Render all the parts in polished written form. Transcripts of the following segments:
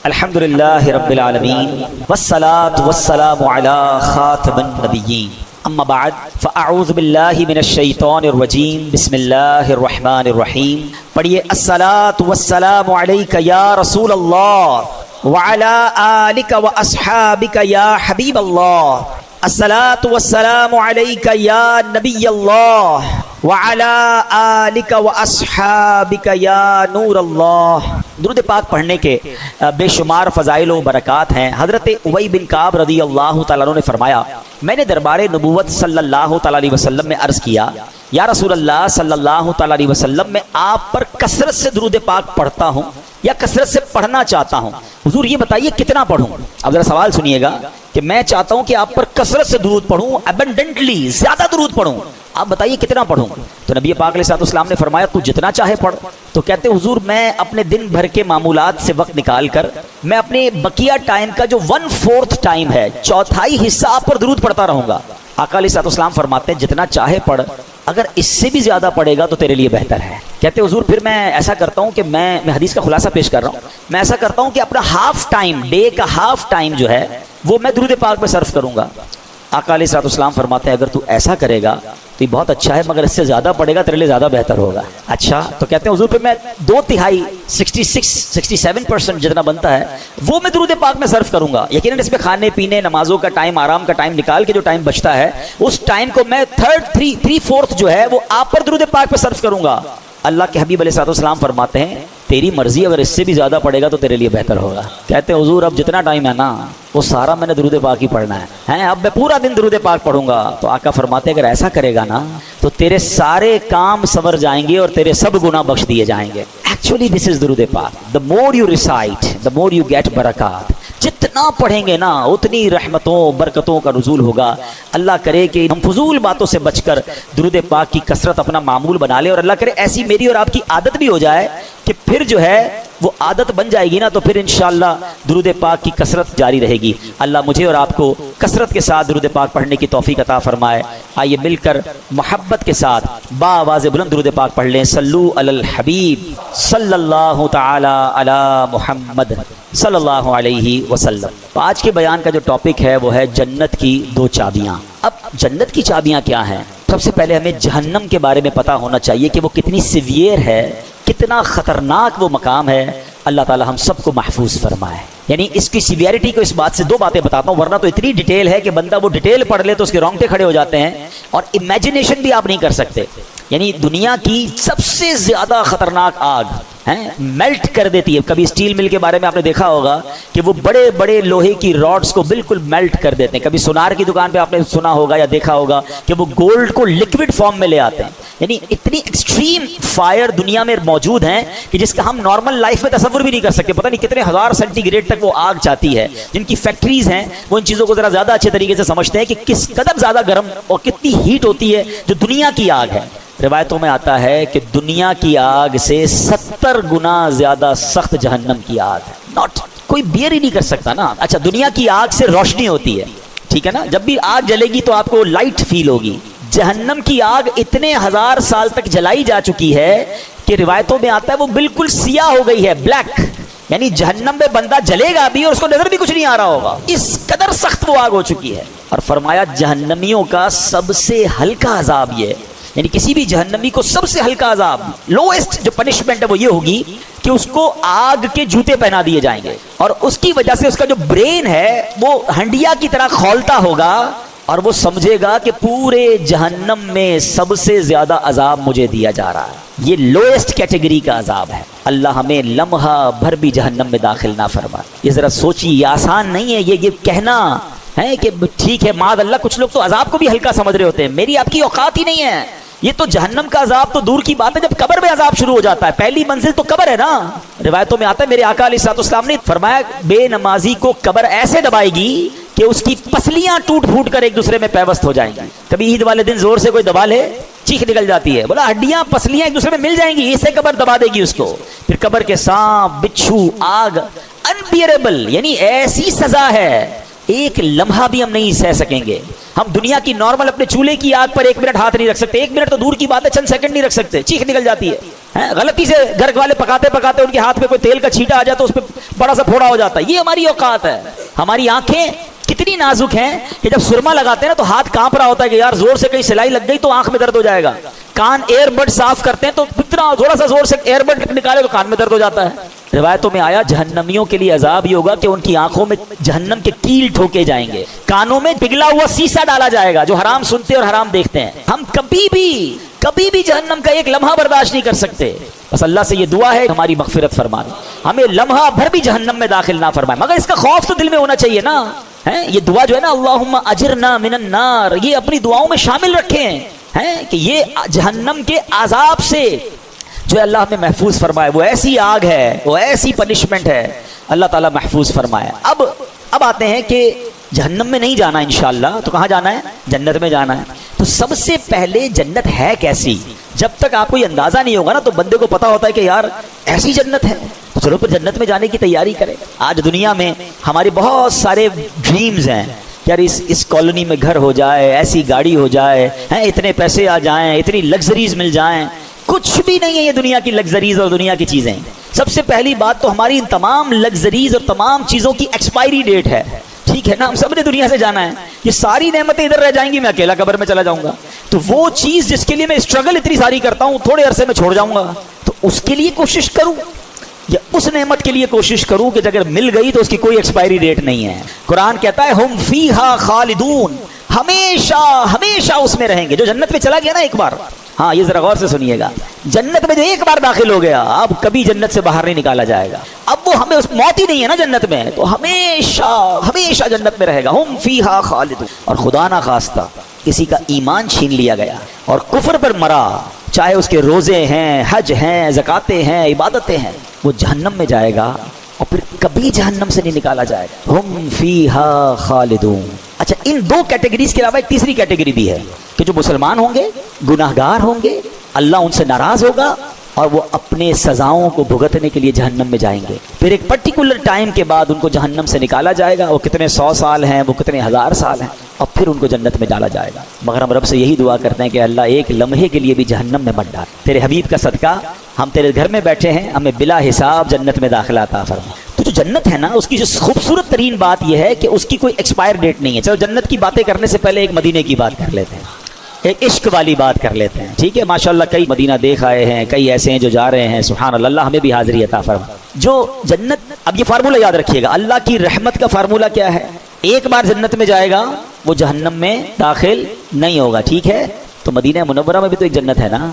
الحمدللہ رب العالمین والصلاة والسلام علی خاتم النبیین اما بعد فاعوذ باللہ من الشیطان الرجیم بسم اللہ الرحمن الرحیم. پڑھیے الصلاة والسلام علیک یا رسول اللہ وعلی آلک واصحابک یا حبیب اللہ. الصلاة والسلام علیک یا نبی اللہ وعلی آلک واصحابک یا نور اللہ. درود پاک پڑھنے کے بے شمار فضائل و برکات ہیں. حضرت ابی بن کعب رضی اللہ تعالیٰ عنہ نے فرمایا میں نے دربار نبوت صلی اللہ تعالیٰ علیہ وسلم میں عرض کیا یا رسول اللہ صلی اللہ تعالیٰ علیہ وسلم میں آپ پر کثرت سے درود پاک پڑھتا ہوں یا کثرت سے پڑھنا چاہتا ہوں. حضور یہ بتائیے کتنا پڑھوں. اب ذرا سوال سنیے گا کہ میں چاہتا ہوں کہ آپ پر کثرت سے درود پڑھوں, ابنڈنٹلی زیادہ درود پڑھوں, آپ بتائیے کتنا پڑھوں. تو نبی پاک علیہ الصلوۃ والسلام نے فرمایا تو جتنا چاہے پڑھ. تو کہتے حضور میں اپنے دن بھر کے معمولات سے وقت نکال کر میں اپنے بقیہ ٹائم کا جو 1/4 ٹائم ہے, چوتھائی حصہ آپ پر درود پڑھتا رہوں گا. آقا علیہ الصلوۃ والسلام فرماتے ہیں جتنا چاہے پڑھ, اگر اس سے بھی زیادہ پڑھے گا تو تیرے لیے بہتر ہے. کہتے حضور پھر میں ایسا کرتا ہوں کہ میں حدیث کا خلاصہ پیش کر رہا ہوں, میں ایسا کرتا ہوں کہ اپنا ہاف ٹائم, ڈے کا ہاف ٹائم جو ہے وہ میں درود پاک پہ صرف کروں گا. آقا علیہ الصلوۃ والسلام فرماتے ہیں اگر تو ایسا کرے گا تو یہ بہت اچھا ہے, مگر اس سے زیادہ پڑھے گا تیرے لیے زیادہ بہتر ہوگا. اچھا, تو کہتے ہیں حضور پہ میں 2/3 66-67% جتنا بنتا ہے وہ میں درود پاک میں صرف کروں گا. یقیناً اس میں کھانے پینے, نمازوں کا ٹائم, آرام کا ٹائم نکال کے جو ٹائم بچتا ہے اس ٹائم کو میں 3/4 جو ہے وہ آپ پر درود پاک پہ صرف کروں گا. اللہ کے حبیب علیہ الصلوۃ والسلام فرماتے ہیں تیری مرضی, اگر اس سے بھی زیادہ پڑھے گا تو تیرے لیے بہتر ہوگا. کہتے ہیں حضور اب جتنا ٹائم ہے نا وہ سارا میں نے درود پاک ہی پڑھنا ہے, اب میں پورا دن درود پاک پڑھوں گا. تو آقا فرماتے ہیں اگر ایسا کرے گا نا تو تیرے سارے کام سنور جائیں گے اور تیرے سب گناہ بخش دیے جائیں گے. ایکچولی دس از درود پاک. the more you recite the more you get برکات. جتنا پڑھیں گے نا اتنی رحمتوں برکتوں کا نزول ہوگا. اللہ کرے کہ ہم فضول باتوں سے بچ کر درود پاک کی کثرت اپنا معمول بنا لیں, اور اللہ کرے ایسی میری اور آپ کی عادت بھی ہو جائے کہ پھر جو ہے وہ عادت بن جائے گی نا تو پھر انشاءاللہ درود پاک کی کثرت جاری رہے گی. اللہ مجھے اور آپ کو کثرت کے ساتھ درود پاک پڑھنے کی توفیق عطا فرمائے. آئیے مل کر محبت کے ساتھ با آواز بلند درود پاک پڑھ لیں. صلو علی الحبیب صلی اللہ تعالی علی محمد صلی اللہ علیہ وسلم. آج کے بیان کا جو ٹاپک ہے وہ ہے جنت کی 2 چابیاں. اب جنت کی چابیاں کیا ہیں؟ سب سے پہلے ہمیں جہنم کے بارے میں پتہ ہونا چاہیے کہ وہ کتنی سیویئر ہے, کتنا خطرناک وہ مقام ہے. اللہ تعالی ہم سب کو محفوظ فرمائے. یعنی اس کی سیویئرٹی کو اس بات سے 2 باتیں بتاتا ہوں, ورنہ تو اتنی ڈیٹیل ہے کہ بندہ وہ ڈیٹیل پڑھ لے تو اس کے رونگٹے کھڑے ہو جاتے ہیں اور امیجنیشن بھی آپ نہیں کر سکتے. یعنی دنیا کی سب سے زیادہ خطرناک آگ میلٹ کر دیتی ہے. کبھی اسٹیل مل کے بارے میں آپ نے دیکھا ہوگا کہ وہ بڑے بڑے لوہے کی راڈز کو بالکل میلٹ کر دیتے ہیں. کبھی سونار کی دکان پہ آپ نے سنا ہوگا یا دیکھا ہوگا کہ وہ گولڈ کو لکوڈ فارم میں لے آتے ہیں. یعنی اتنی ایکسٹریم فائر دنیا میں موجود ہیں کہ جس کا ہم نارمل لائف میں تصور بھی نہیں کر سکتے. پتہ نہیں کتنے 1000 سینٹی گریڈ تک وہ آگ جاتی ہے. جن کی فیکٹریز ہیں وہ ان چیزوں کو ذرا زیادہ اچھے طریقے سے سمجھتے ہیں کہ کس قدر زیادہ گرم اور کتنی ہیٹ ہوتی ہے جو دنیا کی آگ ہے. روایتوں میں آتا ہے کہ دنیا کی آگ سے 70 گنا زیادہ سخت جہنم کی آگ ہے. ناٹ کوئی بیئر ہی نہیں کر سکتا نا. اچھا, دنیا کی آگ سے روشنی ہوتی ہے, ٹھیک ہے نا, جب بھی آگ جلے گی تو آپ کو لائٹ فیل ہوگی. جہنم کی آگ اتنے 1000 سال تک جلائی جا چکی ہے کہ روایتوں میں آتا ہے وہ بالکل سیاہ ہو گئی ہے, بلیک. یعنی جہنم میں بندہ جلے گا بھی اور اس کو نظر بھی کچھ نہیں آ رہا ہوگا, اس قدر سخت وہ آگ ہو چکی ہے. اور فرمایا جہنمیوں کا سب سے ہلکا عذاب یہ, یعنی کسی بھی جہنمی کو سب سے ہلکا عذاب, لوئسٹ جو پنشمنٹ ہے وہ یہ ہوگی کہ اس کو آگ کے جوتے پہنا دیے جائیں گے, اور اس کی وجہ سے اس کا جو برین ہے وہ ہنڈیا کی طرح کھولتا ہوگا اور وہ سمجھے گا کہ پورے جہنم میں سب سے زیادہ عذاب مجھے دیا جا رہا ہے. یہ لوئسٹ کیٹیگری کا عذاب ہے. اللہ ہمیں لمحہ بھر بھی جہنم میں داخل نہ فرمائے. یہ ذرا سوچیے, یہ آسان نہیں ہے یہ کہنا ہے کہ ٹھیک ہے معاذ اللہ. کچھ لوگ تو عذاب کو بھی ہلکا سمجھ رہے ہوتے ہیں. میری آپ کی اوقات ہی نہیں ہے. یہ تو جہنم کا عذاب تو دور کی بات ہے, جب قبر میں عذاب شروع ہو جاتا ہے. پہلی منزل تو قبر ہے نا. روایتوں میں آتا ہے میرے آقا علیہ الصلوۃ والسلام نے فرمایا بے نمازی کو قبر ایسے دبائے گی کہ اس کی پسلیاں ٹوٹ پھوٹ کر ایک دوسرے میں پیوست ہو جائیں گی. کبھی عید والے دن زور سے کوئی دبا لے, چیخ نکل جاتی ہے, بولا ہڈیاں پسلیاں ایک دوسرے میں مل جائیں گی, اسے قبر دبا دے گی اس کو. پھر قبر کے سانپ, بچھو, آگ, انبیئریبل, یعنی ایسی سزا ہے ایک لمحہ بھی ہم نہیں سہ سکیں گے. ہم دنیا کی نارمل اپنے چولہے کی آگ پر 1 منٹ ہاتھ نہیں رکھ سکتے. 1 منٹ تو دور کی بات ہے, چند سیکنڈ نہیں رکھ سکتے, چیخ نکل جاتی غلطی سے گھر والے پکاتے پکاتے ان کے ہاتھ میں کوئی تیل کا چھینٹا آ جائے تو اس پہ بڑا سا پھوڑا ہو جاتا ہے. یہ ہماری اوقات ہے. ہماری آنکھیں کتنی نازک ہیں کہ جب سرما لگاتے ہیں نا تو ہاتھ کانپ رہا ہوتا ہے کہ یار زور سے کہیں سلائی لگ گئی تو آنکھ میں درد ہو جائے گا. کان ایئر بڈ صاف کرتے ہیں تو اتنا تھوڑا سا زور سے ایئر بڈ نکالے تو کان میں درد ہو جاتا ہے. روایتوں میں آیا جہنمیوں کے لیے عذاب یہ ہوگا کہ ان کی آنکھوں میں جہنم کے کیل ٹھوکے جائیں گے, کانوں میں پگھلا ہوا سیسا ڈالا جائے گا جو حرام سنتے اور حرام دیکھتے ہیں. ہم کبھی بھی جہنم کا ایک لمحہ برداشت نہیں کر سکتے. بس اللہ سے یہ دعا ہے ہماری مغفرت فرما دے, ہمیں لمحہ بھر بھی جہنم میں داخل نہ فرمائے. مگر اس کا خوف تو دل میں ہونا چاہیے نا. یہ دعا جو ہے نا اللہم اجرنا من النار, یہ اپنی دعاؤں میں شامل رکھیں کہ یہ جہنم کے عذاب سے جو اللہ ہمیں محفوظ فرمائے. وہ ایسی آگ ہے, وہ ایسی پنشمنٹ ہے, اللہ تعالیٰ محفوظ فرمائے. اب آتے ہیں کہ جہنم میں نہیں جانا انشاءاللہ, تو کہاں جانا ہے؟ جنت میں جانا ہے. تو سب سے پہلے جنت ہے کیسی؟ جب تک آپ کو یہ اندازہ نہیں ہوگا نا تو بندے کو پتا ہوتا ہے کہ یار ایسی جنت ہے, تو چلو پھر جنت میں جانے کی تیاری کرے. آج دنیا میں ہمارے بہت سارے ڈریمز ہیں, یار اس کالونی میں گھر ہو جائے, ایسی گاڑی ہو جائے, اتنے پیسے آ جائیں, اتنی لگژریز مل جائیں. کچھ بھی نہیں ہے یہ دنیا کی لگژریز اور دنیا کی چیزیں. سب سے پہلی بات تو ہماری ان تمام لگژریز اور تمام چیزوں کی ایکسپائری ڈیٹ ہے. ٹھیک ہے نا, ہم سب نے دنیا سے جانا ہے. یہ ساری نعمتیں ادھر رہ جائیں گی, میں اکیلا قبر میں چلا جاؤں گا. تو وہ چیز جس کے لیے میں اسٹرگل اتنی ساری کرتا ہوں تھوڑے عرصے میں چھوڑ جاؤں گا, تو اس کے لیے کوشش کروں یا اس نعمت کے لیے کوشش کروں کہ اگر مل گئی تو اس کی کوئی ایکسپائری ڈیٹ نہیں ہے. قرآن کہتا ہے ہم فیہا خالدون, ہمیشہ اس میں رہیں گے. جو جنت میں چلا گیا نا ایک بار, ہاں یہ ذرا غور سے سنیے گا, جنت میں جو ایک بار داخل ہو گیا اب کبھی جنت سے باہر نہیں نکالا جائے گا. اب وہ ہمیں موت ہی نہیں ہے نا جنت میں, تو ہمیشہ جنت میں رہے گا. ہم فیہا خالدون. اور خدا نہ خواستہ کسی کا ایمان چھین لیا گیا اور کفر پر مرا, چاہے اس کے روزے ہیں, حج ہیں, زکاتیں ہیں, عبادتیں ہیں, وہ جہنم میں جائے گا اور پھر کبھی جہنم سے نہیں نکالا جائے گا. ہم فیہا خالدون. اچھا, ان دو کیٹیگریز کے علاوہ ایک تیسری کیٹیگری بھی ہے کہ جو مسلمان ہوں گے, گناہگار ہوں گے, اللہ ان سے ناراض ہوگا اور وہ اپنے سزاؤں کو بھگتنے کے لیے جہنم میں جائیں گے. پھر ایک پرٹیکولر ٹائم کے بعد ان کو جہنم سے نکالا جائے گا. وہ کتنے 100 سال ہیں, وہ کتنے 1000 سال ہیں, اور پھر ان کو جنت میں ڈالا جائے گا. مگر ہم رب سے یہی دعا کرتے ہیں کہ اللہ ایک لمحے کے لیے بھی جہنم میں مت ڈال. تیرے حبیب کا صدقہ ہم تیرے گھر میں بیٹھے ہیں, ہمیں بلا حساب جنت میں داخلہ عطا فرما. تو جو جنت ہے نا اس کی جو خوبصورت ترین بات یہ ہے کہ اس کی کوئی ایکسپائر ڈیٹ نہیں ہے. چلو جنت کی باتیں کرنے سے پہلے ایک مدینے کی بات کر لیتے ہیں, ایک عشق والی بات کر لیتے ہیں. ٹھیک ہے, ماشاءاللہ کئی مدینہ دیکھ آئے ہیں, کئی ایسے ہیں جو جا رہے ہیں. سبحان اللہ, اللہ ہمیں بھی حاضری عطا فرما. جو جنت, اب یہ فارمولہ یاد رکھیے گا, اللہ کی رحمت کا فارمولہ کیا ہے؟ ایک بار جنت میں جائے گا وہ جہنم میں داخل نہیں ہوگا. ٹھیک ہے, تو مدینہ منورہ میں بھی تو ایک جنت ہے نا.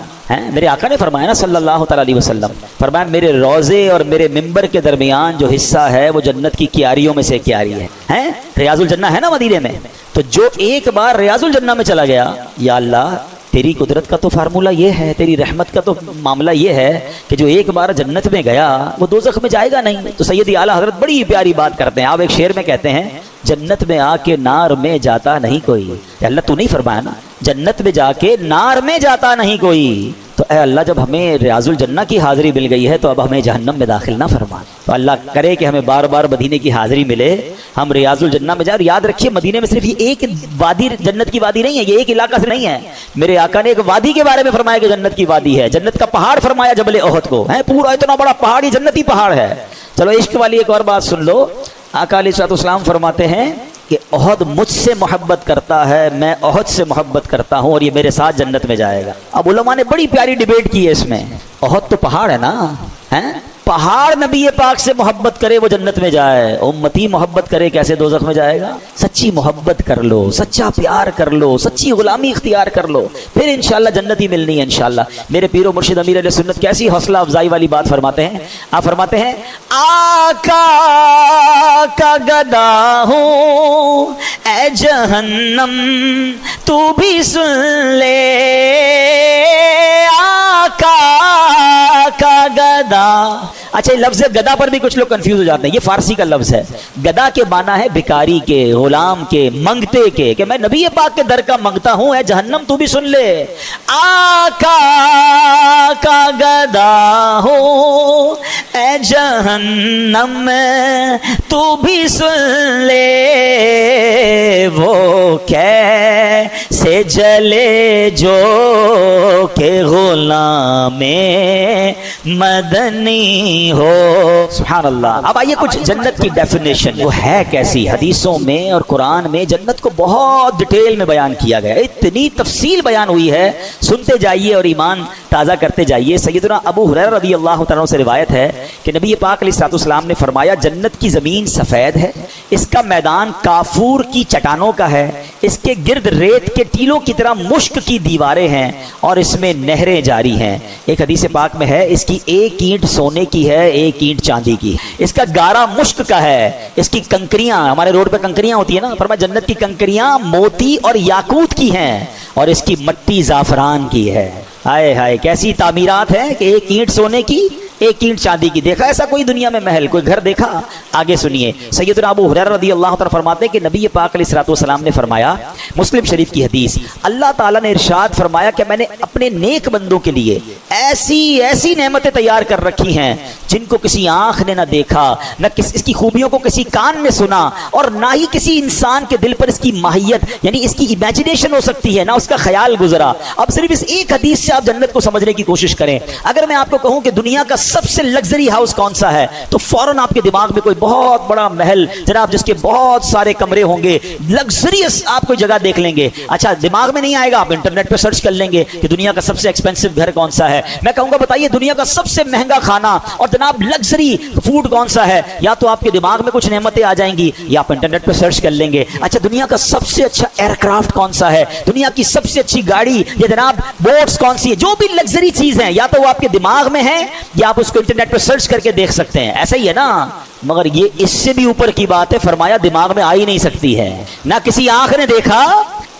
میرے آقا نے فرمایا نا صلی اللہ تعالی علیہ وسلم, فرمایا میرے روضے اور میرے ممبر کے درمیان جو حصہ ہے وہ جنت کی کیاریوں میں سے کیاری ہے. ریاض الجنہ ہے نا مدینے میں. تو جو ایک بار ریاض الجنہ میں چلا گیا, یا اللہ تیری قدرت کا تو فارمولہ یہ ہے, تیری رحمت کا تو معاملہ یہ ہے کہ جو ایک بار جنت میں گیا وہ دوزخ میں جائے گا نہیں. تو سیدی اعلیٰ حضرت بڑی پیاری بات کرتے ہیں. آپ ایک شعر میں کہتے ہیں جنت میں آ کے نار میں جاتا نہیں کوئی. اللہ تو نہیں فرمایا نا جنت میں جا کے نار میں جاتا نہیں کوئی. تو اے اللہ جب ہمیں ریاض الجنہ کی حاضری مل گئی ہے تو اب ہمیں جہنم میں داخل نہ فرما. تو اللہ کرے کہ ہمیں بار بار مدینے کی حاضری ملے, ہم ریاض الجنہ میں جائیں. یاد رکھیے مدینے میں صرف یہ ایک وادی جنت کی وادی نہیں ہے, یہ ایک علاقہ سے نہیں ہے. میرے آقا نے ایک وادی کے بارے میں فرمایا کہ جنت کی وادی ہے, جنت کا پہاڑ فرمایا جبل احد کو, ہے پورا اتنا بڑا پہاڑ, یہ جنتی پہاڑ ہے. چلو عشق والی ایک اور بات سن لو. آقا علیہ الصلوۃ والسلام فرماتے ہیں کہ احد مجھ سے محبت کرتا ہے, میں احد سے محبت کرتا ہوں, اور یہ میرے ساتھ جنت میں جائے گا. اب علماء نے بڑی پیاری ڈیبیٹ کی ہے اس میں. احد تو پہاڑ ہے نا, پہاڑ نبی پاک سے محبت کرے وہ جنت میں جائے, امتی محبت کرے کیسے دوزخ میں جائے گا؟ سچی محبت کر لو, سچا پیار کر لو, سچی غلامی اختیار کر لو, پھر انشاءاللہ جنت ہی ملنی ہے انشاءاللہ. میرے پیر و مرشد امیر علیہ سنت کیسی حوصلہ افزائی والی بات فرماتے ہیں. آپ فرماتے ہیں آقا کا گدا ہوں اے جہنم تو بھی سن لے, آقا کا گدا. اچھا لفظ گدا پر بھی کچھ لوگ کنفیوز ہو جاتے ہیں. یہ فارسی کا لفظ ہے. گدا کے معنی ہے بھکاری کے, غلام کے, منگتے کے, کہ میں نبی پاک کے در کا منگتا ہوں, اے جہنم تو بھی سن لے. آقا کا گدا ہو اے جہنم تو بھی سن لے وہ کیسے جلے جو کہ غلام مدنی ہو. سبحان اللہ. اب آئیے کچھ جنت کی ڈیفینیشن وہ ہے کیسی. حدیثوں میں اور قرآن میں جنت کو بہت ڈیٹیل میں بیان کیا گیا, اتنی تفصیل بیان ہوئی ہے, سنتے جائیے اور ایمان تازہ کرتے جائیے. سیدنا ابو ہریرہ رضی اللہ تعالیٰ سے روایت ہے کہ نبی پاک علیہ الصلوۃ والسلام نے فرمایا جنت کی زمین سفید ہے, اس کا میدان کافور کی چٹانوں کا ہے, اس کے گرد ریت کے ٹیلوں کی طرح مشک کی دیواریں ہیں اور اس میں نہریں جاری ہیں. ایک حدیث پاک میں ہے اس کی ایک اینٹ سونے کی ہے, ایک اینٹ چاندی کی, اس کا گارا مشک کا ہے, اس کی کنکریاں, ہمارے روڈ پہ کنکریاں ہوتی ہیں نا, فرمایا جنت کی کنکریاں موتی اور یاقوت کی ہیں اور اس کی مٹی زعفران کی ہے. ہائے ہائے کیسی تعمیرات ہیں کہ ایک اینٹ سونے کی, ایک اینٹ چاندی کی. دیکھا ایسا کوئی دنیا میں محل, کوئی گھر دیکھا؟ آگے سنیے. سیدنا ابو ہریرہ رضی اللہ تعالیٰ فرماتے ہیں کہ نبی پاک علیہ الصلوۃ والسلام نے فرمایا, مسلم شریف کی حدیث, اللہ تعالیٰ نے ارشاد فرمایا کہ میں نے اپنے نیک بندوں کے لیے ایسی ایسی نعمتیں تیار کر رکھی ہیں جن کو کسی آنکھ نے نہ دیکھا, نہ اس کی خوبیوں کو کسی کان نے سنا, اور نہ ہی کسی انسان کے دل پر اس کی ماہیت یعنی اس کی امیجنیشن ہو سکتی ہے, نہ اس کا خیال گزرا. اب صرف اس ایک حدیث سے آپ جنت کو سمجھنے کی کوشش کریں. اگر میں آپ کو کہوں کہ دنیا کا سب سے لگژری ہاؤس کون سا ہے تو فوراً آپ کے دماغ میں کوئی بہت بڑا محل جناب جس کے بہت سارے کمرے ہوں گے, لگژریس آپ کوئی جگہ دیکھ لیں گے. اچھا دماغ میں نہیں آئے گا, آپ انٹرنیٹ پہ سرچ کر لیں گے کہ دنیا کا سب سے ایکسپینسو گھر کون سا ہے. میں کہوں گا بتائیے دنیا کا سب سے مہنگا کھانا اور جناب لگژری فوڈ کون سا ہے, یا تو آپ کے دماغ میں کچھ نعمتیں آ جائیں گی یا آپ انٹرنیٹ پہ سرچ کر لیں گے. اچھا دنیا کا سب سے اچھا ایئر کرافٹ کون سا ہے, دنیا کی سب سے اچھی گاڑی یا جناب بوٹس کون سی ہے, جو بھی لگژری چیز ہے یا تو وہ آپ کے دماغ میں ہے یا آپ اس کو انٹرنیٹ پہ سرچ کر کے دیکھ سکتے ہیں. ایسا ہی ہے نا, مگر یہ اس سے بھی اوپر کی بات ہے. فرمایا دماغ میں آ ہی نہیں سکتی ہے, نہ کسی آنکھ نے دیکھا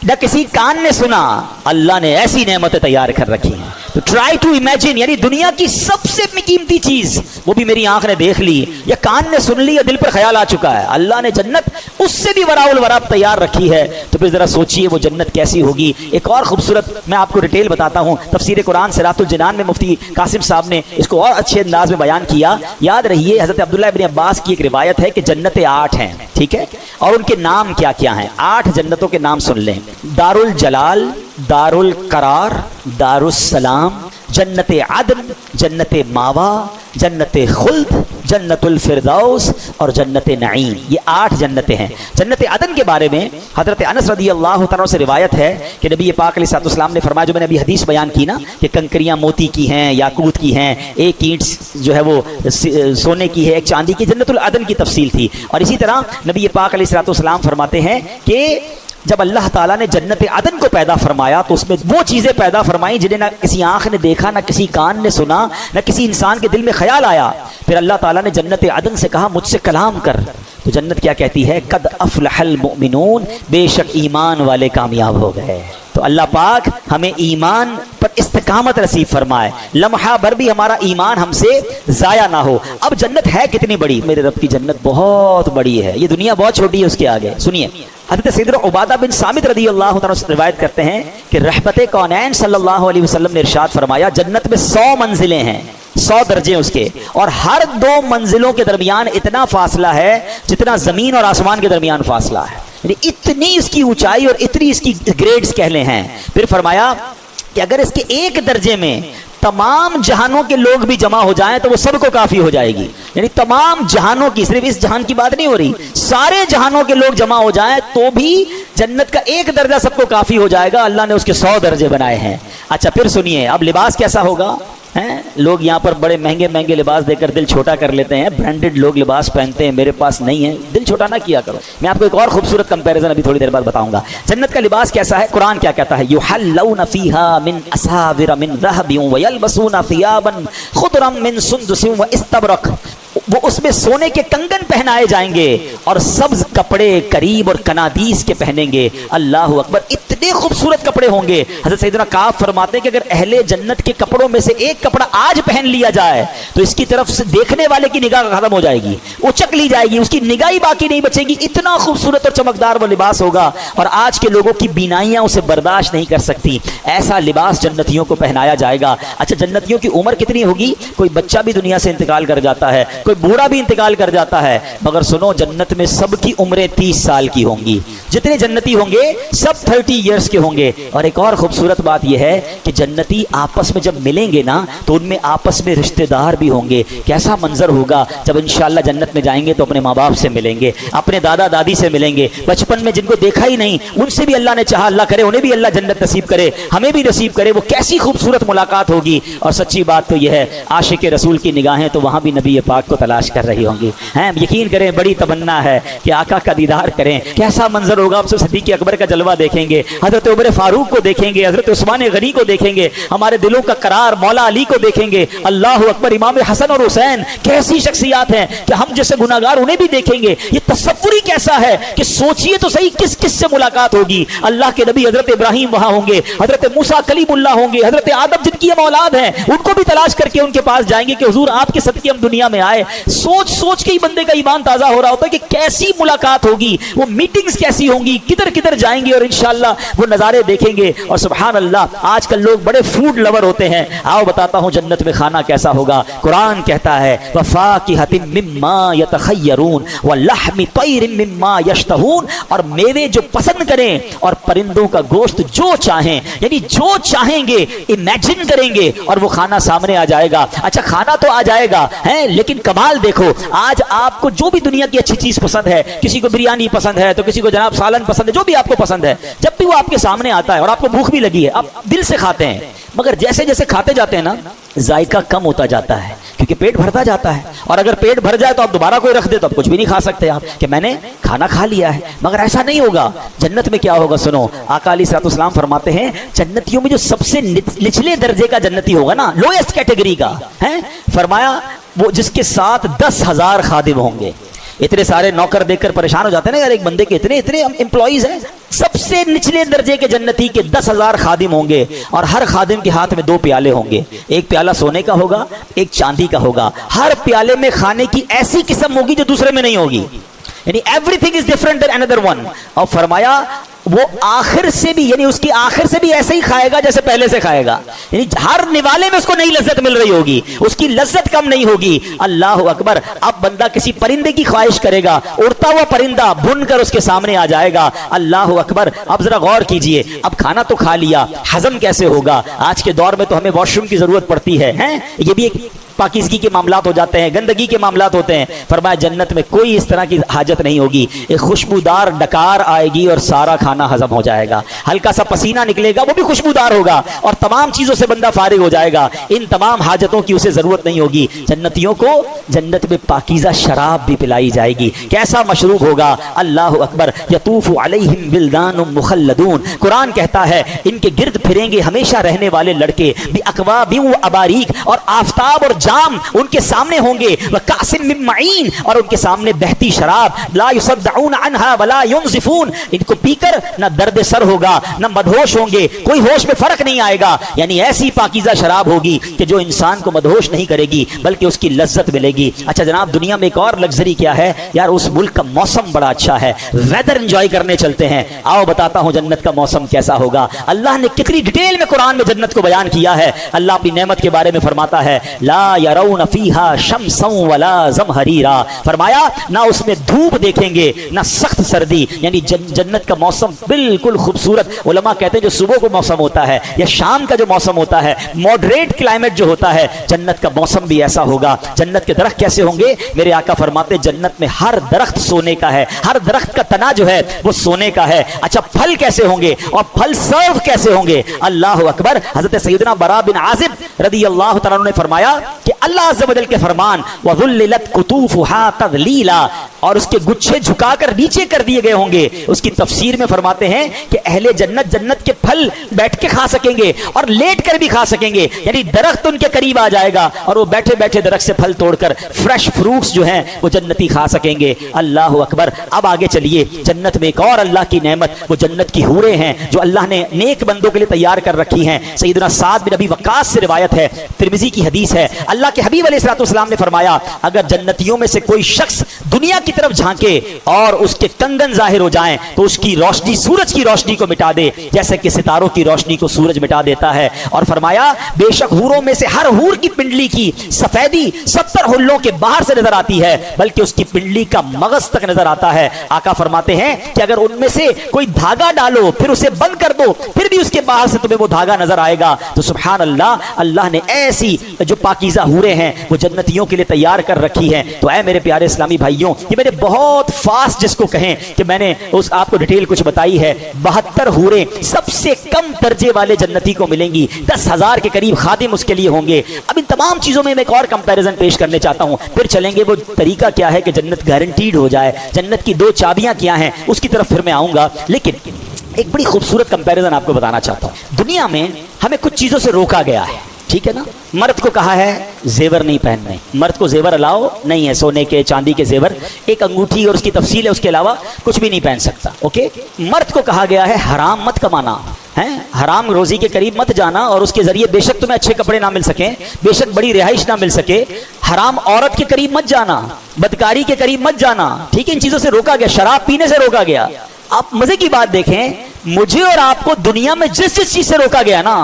نہ کسی کان نے سنا, اللہ نے ایسی نعمتیں تیار کر رکھی ہیں. تو ٹرائی ٹو امیجن, یعنی دنیا کی سب سے قیمتی چیز وہ بھی میری آنکھ نے دیکھ لی یا کان نے سن لی یا دل پر خیال آ چکا ہے, اللہ نے جنت اس سے بھی وراء الورا تیار رکھی ہے. تو پھر ذرا سوچئے وہ جنت کیسی ہوگی. ایک اور خوبصورت میں آپ کو ڈیٹیل بتاتا ہوں, تفسیر قرآن صراط الجنان میں مفتی قاسم صاحب نے اس کو اور اچھے انداز میں بیان کیا. یاد رہیے حضرت عبداللہ ابن عباس کی ایک روایت ہے کہ جنتیں 8 ہیں, ٹھیک ہے, اور ان کے نام کیا کیا ہیں. 8 جنتوں کے نام سن لیں: دار الجلال, دار القرار, دار السلام, جنت عدن, جنت ماوا, جنت خلد, جنت الفردوس اور جنت نعیم. یہ 8 جنتیں ہیں. جنت عدن کے بارے میں حضرت انس رضی اللہ تعالیٰ سے روایت ہے کہ نبی پاک علیہ الصلوۃ والسلام نے فرمایا, جو میں نے ابھی حدیث بیان کی نا کہ کنکریاں موتی کی ہیں, یاقوت کی ہیں, ایک اینٹ جو ہے وہ سونے کی ہے, ایک چاندی کی, جنت العدن کی تفصیل تھی. اور اسی طرح نبی پاک علیہ الصلوۃ والسلام فرماتے ہیں کہ جب اللہ تعالیٰ نے جنت عدن کو پیدا فرمایا تو اس میں وہ چیزیں پیدا فرمائیں جنہیں نہ کسی آنکھ نے دیکھا, نہ کسی کان نے سنا, نہ کسی انسان کے دل میں خیال آیا. پھر اللہ تعالیٰ نے جنت عدن سے کہا مجھ سے کلام کر. تو جنت کیا کہتی ہے؟ قد افلح المؤمنون, بے شک ایمان والے کامیاب ہو گئے. تو اللہ پاک ہمیں ایمان پر استقامت نصیب فرمائے, لمحہ بھر بھی ہمارا ایمان ہم سے ضائع نہ ہو. اب جنت ہے کتنی بڑی؟ میرے رب کی جنت بہت بڑی ہے, یہ دنیا بہت چھوٹی ہے اس کے آگے. سنیے, حضرت سیدنا عبادہ بن صامت رضی اللہ تعالیٰ سے روایت کرتے ہیں کہ رحمت کونین صلی اللہ علیہ وسلم نے ارشاد فرمایا, جنت میں 100 منزلیں ہیں, 100 درجے اس کے, اور ہر 2 منزلوں کے درمیان اتنا فاصلہ ہے جتنا زمین اور آسمان کے درمیان فاصلہ ہے. یعنی اتنی اس کی اونچائی اور اتنی اس کی گریڈز کہہ لیں ہیں. پھر فرمایا کہ اگر اس کے ایک درجے میں تمام جہانوں کے لوگ بھی جمع ہو جائیں تو وہ سب کو کافی ہو جائے گی. یعنی تمام جہانوں کی, صرف اس جہان کی بات نہیں ہو رہی, سارے جہانوں کے لوگ جمع ہو جائیں تو بھی جنت کا ایک درجہ سب کو کافی ہو جائے گا. اللہ نے اس کے 100 درجے بنائے ہیں. اچھا پھر سنیے, اب لباس کیسا ہوگا؟ لوگ یہاں پر بڑے مہنگے مہنگے لباس دے کر دل چھوٹا کر لیتے ہیں, برانڈڈ لوگ لباس پہنتے ہیں, میرے پاس نہیں ہے, دل چھوٹا نہ کیا کرو. میں آپ کو ایک اور خوبصورت کمپیریزن ابھی تھوڑی دیر بعد بتاؤں گا. جنت کا لباس کیسا ہے؟ قرآن کیا کہتا ہے؟ یحلون فیہا من اساور من ذہب ویلبسون ثیابا خضرا من سندس واستبرق وہ اس میں سونے کے کنگن پہنائے جائیں گے اور سبز کپڑے قریب اور کنادیس کے پہنیں گے. اللہ اکبر, اتنے خوبصورت کپڑے ہوں گے. حضرت سیدنا کعب فرماتے ہیں کہ اگر اہل جنت کے کپڑوں میں سے ایک کپڑا آج پہن لیا جائے تو اس کی طرف سے دیکھنے والے کی نگاہ ختم ہو جائے گی, اچک لی جائے گی, اس کی نگاہ ہی باقی نہیں بچے گی. اتنا خوبصورت اور چمکدار وہ لباس ہوگا, اور آج کے لوگوں کی بینائیاں اسے برداشت نہیں کر سکتی. ایسا لباس جنتیوں کو پہنایا جائے گا. اچھا, جنتیوں کی عمر کتنی ہوگی؟ کوئی بچہ بھی دنیا سے انتقال کر جاتا ہے, کوئی بوڑھا بھی انتقال کر جاتا ہے, مگر سنو, جنت میں سب کی عمریں 30 سال کی ہوں گی. جتنے جنتی ہوں گے سب 30 ایئرس کے ہوں گے. اور ایک اور خوبصورت بات یہ ہے کہ جنتی آپس میں جب ملیں گے نا تو ان میں آپس میں رشتہ دار بھی ہوں گے. کیسا منظر ہوگا جب انشاءاللہ جنت میں جائیں گے تو اپنے ماں باپ سے ملیں گے, اپنے دادا دادی سے ملیں گے, بچپن میں جن کو دیکھا ہی نہیں ان سے بھی اللہ نے چاہا, اللہ کرے انہیں بھی اللہ جنت نصیب کرے, ہمیں بھی نصیب کرے. وہ کیسی خوبصورت ملاقات ہوگی. اور سچی بات تو یہ ہے, عاشق رسول کی نگاہیں تو وہاں بھی نبی پاک کو تلاش کر رہی ہوں گی. یقین کریں, بڑی تمنا ہے کہ آقا کا دیدار کریں. کیسا منظر ہوگا. آپ صدیق اکبر کا جلوہ دیکھیں گے, حضرت عمر فاروق کو دیکھیں گے, حضرت عثمان غنی کو دیکھیں گے, ہمارے دلوں کا قرار مولا علی کو دیکھیں گے. اللہ اکبر, امام حسن اور حسین کیسی شخصیات ہیں کہ ہم جیسے گناہگار انہیں بھی دیکھیں گے. یہ تصور ہی کیسا ہے کہ سوچئے تو صحیح کس کس سے ملاقات ہوگی. اللہ کے نبی حضرت ابراہیم وہاں ہوں گے, حضرت موسیٰ کلیم اللہ ہوں گے, حضرت آدم جن کی ہم اولاد ہیں ان کو بھی تلاش کر کے ان کے پاس جائیں گے کہ حضور آپ کے صدقے ہم دنیا میں آئے. سوچ سوچ کے ہی بندے کا ایمان تازہ ہو رہا ہوتا ہے کہ کیسی ملاقات ہوگی, وہ میٹنگز کیسی ہوں گی, کدھر کدھر جائیں گے اور انشاءاللہ وہ نظارے دیکھیں گے. اور سبحان اللہ, آج کل لوگ بڑے فوڈ لور ہوتے ہیں. آؤ بتاتا ہوں جنت میں کھانا کیسا ہوگا. قرآن کہتا ہے وَفَاكِهَةٍ مِّمَّا يَتَخَيَّرُونَ وَلَحْمِ طَيْرٍ مِّمَّا يَشْتَهُونَ, اور میوے جو پسند کریں اور پرندوں کا گوشت جو چاہیں, یعنی جو چاہیں گے امیجن کریں گے اور وہ کھانا سامنے آ جائے گا. اچھا, کھانا تو آ جائے گا لیکن کمال دیکھو, آج آپ کو جو بھی دنیا کی اچھی چیز پسند ہے, کسی کو بریانی پسند ہے تو کسی کو جناب سالن پسند ہے, جو بھی آپ کو پسند ہے, جب بھی وہ آپ کے سامنے آتا ہے اور آپ کو بھوک بھی لگی ہے آپ دل سے کھاتے ہیں, مگر جیسے جیسے کھاتے جاتے ہیں نا ذائقہ کم ہوتا جاتا ہے کیونکہ پیٹ بھرتا جاتا ہے. اور اگر پیٹ بھر جائے تو آپ دوبارہ کوئی رکھ دے تو آپ کچھ بھی نہیں کھا سکتے آپ کہ میں نے کھانا کھا لیا ہے. مگر ایسا نہیں ہوگا. جنت میں کیا ہوگا سنو, آقا علیہ الصلوۃ والسلام فرماتے ہیں جنتیوں میں جو سب سے نچلے درجے کا جنتی ہوگا نا, لوئسٹ کیٹیگری کا ہے, فرمایا وہ جس کے ساتھ 10,000 خادم ہوں گے. اتنے سارے نوکر دیکھ کر پریشان ہو جاتے ہیں نا یار, ایک بندے کے اتنے امپلائیز ہیں. سب سے نچلے درجے کے جنتی کے 10,000 خادم ہوں گے, اور ہر خادم کے ہاتھ میں 2 پیالے ہوں گے. ایک پیالہ سونے کا ہوگا, ایک چاندی کا ہوگا. ہر پیالے میں کھانے کی ایسی قسم ہوگی جو دوسرے میں نہیں ہوگی, یعنی everything is different than اندر ون. اور فرمایا وہ آخر سے بھی, یعنی اس کی آخر سے بھی ایسے ہی کھائے گا جیسے پہلے سے کھائے گا, یعنی ہر نوالے میں اس کو نئی لذت مل رہی ہوگی, اس کی لذت کم نہیں ہوگی. اللہ اکبر. اب بندہ کسی پرندے کی خواہش کرے گا, اڑتا ہوا پرندہ بن کر اس کے سامنے آ جائے گا. اللہ اکبر. اب ذرا غور کیجئے, اب کھانا تو کھا لیا, ہضم کیسے ہوگا؟ آج کے دور میں تو ہمیں واش روم کی ضرورت پڑتی ہے, یہ بھی ایک پاکیزگی کے معاملات ہو جاتے ہیں, گندگی کے معاملات ہوتے ہیں. فرمایا جنت میں کوئی اس طرح کی حاجت نہیں ہوگی. ایک خوشبودار ڈکار آئے گی اور سارا کھانا ہضم ہو جائے گا. ہلکا سا پسینہ نکلے گا, وہ بھی خوشبودار ہوگا, اور تمام چیزوں سے بندہ فارغ ہو جائے گا. ان تمام حاجتوں کی اسے ضرورت نہیں ہوگی. جنتیوں کو جنت میں پاکیزہ شراب بھی پلائی جائے گی. کیسا مشروب ہوگا؟ اللہ اکبر. یطوف علیہم ولدان مخلدون. قرآن کہتا ہے ان کے گرد پھریں گے ہمیشہ رہنے والے لڑکے, باکواب و اباریک, اور آفتاب اور جام ان کے سامنے ہوں گے, وکاسم من معین, اور ان کے سامنے بہتی شراب, لا یصدعون عنها ولا ينزفون. ان کو پی کر نہ درد سر ہوگا نہ مدہوش ہوں گے, کوئی ہوش میں فرق نہیں آئے گا. یعنی ایسی پاکیزہ شراب ہوگی کہ جو انسان کو مدہوش نہیں کرے گی بلکہ اس کی لذت ملے گی. اچھا جناب, دنیا میں ایک اور لگژری کیا ہے یار, اس ملک کا موسم بڑا اچھا ہے, ویدر انجوائے کرنے چلتے ہیں. آؤ بتاتا ہوں جنت کا موسم کیسا ہوگا. اللہ نے کتنی ڈیٹیل میں قرآن میں جنت کو بیان کیا ہے. اللہ اپنی نعمت کے بارے میں فرماتا ہے لا یرون فیہا شمسا ولا زمہریرا. فرمایا نہ اس میں دھوپ دیکھیں گے نہ سخت سردی, یعنی جنت کا موسم بالکل خوبصورت. علماء کہتے ہیں جو صبح کو موسم ہوتا ہے یا شام کا جو موسم ہوتا ہے, ماڈریٹ کلائمیٹ جو ہوتا ہے, جنت کا موسم بھی ایسا ہوگا. جنت کے درخت کیسے ہوں گے؟ میرے آقا فرماتے جنت میں ہر درخت سونے کا ہے, ہر درخت کا تنا جو ہے وہ سونے کا ہے. اچھا پھل کیسے ہوں گے اور پھل سرو کیسے ہوں گے؟ اللہ اکبر. حضرت سیدنا برا بن عازب رضی اللہ تعالیٰ عنہ نے فرمایا کہ اللہ عز و جل کے فرمان وَذُلِّلَتْ قُطُوفُهَا تَذْلِيلًا، اور اس کے گچھے جھکا کر نیچے کر دیے گئے ہوں گے. اس کی تفسیر میں فرماتے ہیں کہ اہل جنت جنت کے پھل بیٹھ کے کھا سکیں گے اور لیٹ کر بھی کھا سکیں گے، یعنی درخت ان کے قریب آ جائے گا اور وہ بیٹھے بیٹھے درخت سے پھل توڑ کر فریش فروٹس جو ہیں وہ جنتی کھا سکیں گے. اللہ اکبر. اب آگے چلیے، جنت میں ایک اور اللہ کی نعمت وہ جنت کی حوریں ہیں جو اللہ نے نیک بندوں کے لیے تیار کر رکھی ہیں. سیدنا سعد بن ابی وقاص سے روایت ہے، ترمذی کی حدیث ہے، اللہ کے حبیب علیہ الصلوۃ والسلام نے فرمایا اگر جنتیوں میں سے کوئی شخص دنیا کی طرف جھانکے اور اس کے کنگن ظاہر ہو جائیں تو اس کی روشنی سورج کی روشنی کو مٹا دے جیسے کہ ستاروں کی روشنی کو سورج مٹا دیتا ہے. اور فرمایا بے شک حوروں میں سے ہر حور کی پنڈلی کی سفیدی 70 حلوں کے باہر سے نظر آتی ہے، بلکہ اس کی پنڈلی کا مغز تک نظر آتا ہے. آقا فرماتے ہیں کہ اگر ان میں سے کوئی دھاگا ڈالو پھر اسے بند کر دو پھر بھی اس کے باہر سے تمہیں وہ دھاگا نظر آئے گا. تو سبحان اللہ، اللہ نے ایسی جو پاکیزہ حوریں ہیں وہ جنتیوں کے لیے تیار کر رکھی ہیں. تو اے میرے پیارے اسلامی بھائیوں، یہ میں نے بہت فاسٹ جس کو کہیں کہ میں نے اس آپ کو ڈیٹیل کچھ بتائی ہے. 72 حوریں سب سے کم درجے والے جنتی کو ملیں گی، 10,000 کے قریب خادم اس کے لیے ہوں گے. اب ان تمام چیزوں میں ایک اور کمپیریزن پیش کرنے چاہتا ہوں، پھر چلیں گے وہ طریقہ کیا ہے کہ جنت گارنٹیڈ ہو جائے، جنت کی 2 چابیاں کیا ہیں اس کی طرف پھر میں آؤں گا. لیکن ایک بڑی خوبصورت کمپیریزن آپ کو بتانا چاہتا ہوں. دنیا میں ہمیں کچھ چیزوں سے روکا گیا ہے، ٹھیک ہے نا. مرد کو کہا ہے زیور نہیں پہننے، مرد کو زیور الاؤ نہیں ہے، سونے کے چاندی کے زیور، ایک انگوٹھی اور اس کی تفصیل ہے، اس کے علاوہ کچھ بھی نہیں پہن سکتا. اوکے. مرد کو کہا گیا ہے حرام مت کمانا، حرام روزی کے قریب مت جانا، اور اس کے ذریعے بے شک تمہیں اچھے کپڑے نہ مل سکیں، بے شک بڑی رہائش نہ مل سکے، حرام عورت کے قریب مت جانا، بدکاری کے قریب مت جانا. ٹھیک ہے، ان چیزوں سے روکا گیا، شراب پینے سے روکا گیا. آپ مزے کی بات دیکھیں، مجھے اور آپ کو دنیا میں جس جس چیز سے روکا گیا نا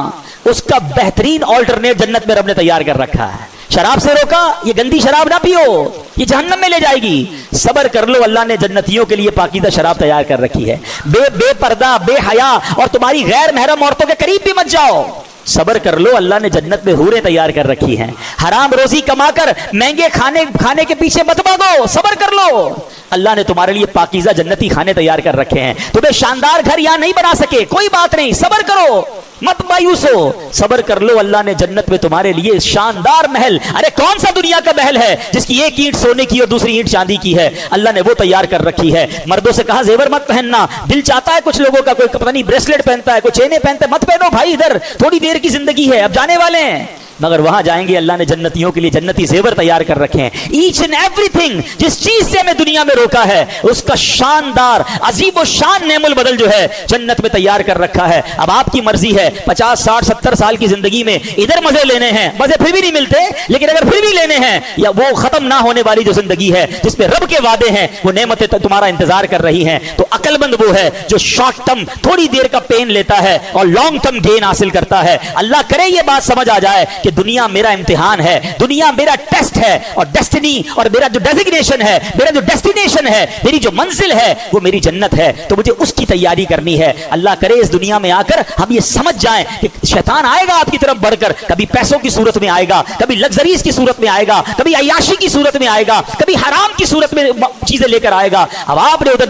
اس کا بہترین آلٹرنیٹ جنت میں رب نے تیار کر رکھا ہے. شراب سے روکا، یہ گندی شراب نہ پیو، یہ جہنم میں لے جائے گی. صبر کر لو، اللہ نے جنتیوں کے لیے پاکیزہ شراب تیار کر رکی ہے. بے پردہ، بے حیا اور تمہاری غیر محرم عورتوں کے قریب بھی مت جاؤ. صبر کر لو، اللہ نے جنت میں حوریں تیار کر رکھی ہیں. حرام روزی کما کر مہنگے کھانے کے پیچھے مت بھاگو، صبر کر لو، اللہ نے تمہارے لیے پاکیزہ جنتی کھانے تیار کر رکھے ہیں. تمہیں شاندار گھر یہاں نہیں بنا سکے، کوئی بات نہیں، صبر کرو، مت مایوس ہو، صبر کر لو. اللہ نے جنت میں تمہارے لیے شاندار محل، ارے کون سا دنیا کا محل ہے جس کی ایک اینٹ سونے کی اور دوسری اینٹ چاندی کی ہے، اللہ نے وہ تیار کر رکھی ہے. مردوں سے کہا زیور مت پہننا، دل چاہتا ہے کچھ لوگوں کا، کوئی پتہ نہیں بریسلیٹ پہنتا ہے، کوئی چینیں پہنتا ہے، مت پہنو بھائی، ادھر تھوڑی دیر کی زندگی ہے، اب جانے والے ہیں. مگر وہاں جائیں گے، اللہ نے جنتیوں کے لیے جنتی زیور تیار کر رکھے ہیں. ایچ اینڈ ایوری تھنگ جس چیز سے ہمیں دنیا میں روکا ہے اس کا شاندار عظیم و شان نعم البدل جو ہے جنت میں تیار کر رکھا ہے. اب آپ کی مرضی ہے 50 60 70 سال کی زندگی میں ادھر مزے لینے ہیں، مزے پھر بھی نہیں ملتے، لیکن اگر پھر بھی لینے ہیں، یا وہ ختم نہ ہونے والی جو زندگی ہے جس پہ رب کے وعدے ہیں، وہ نعمتیں تمہارا انتظار کر رہی ہیں، تو عقل مند وہ ہے جو شارٹ ٹرم تھوڑی دیر کا پین لیتا ہے اور لانگ ٹرم گین حاصل کرتا ہے. اللہ کرے یہ بات سمجھ آ جائے کہ دنیا میرا امتحان ہے، دنیا میرا ٹیسٹ ہے، اور ڈیسٹنی اور میرا جو ڈیزگنیشن ہے، میرا جو ڈیسٹینیشن ہے، میری جو منزل ہے وہ میری جنت ہے، تو مجھے اس کی تیاری کرنی ہے. اللہ کرے اس دنیا میں آ کر ہم یہ سمجھ جائیں کہ شیطان آئے گا آپ کی طرف بڑھ کر، کبھی پیسوں کی صورت میں آئے گا، کبھی لگژریز کی صورت میں آئے گا، کبھی عیاشی کی صورت میں آئے گا، کبھی حرام کی صورت میں چیزیں لے کر آئے گا. اب آپ نے ادھر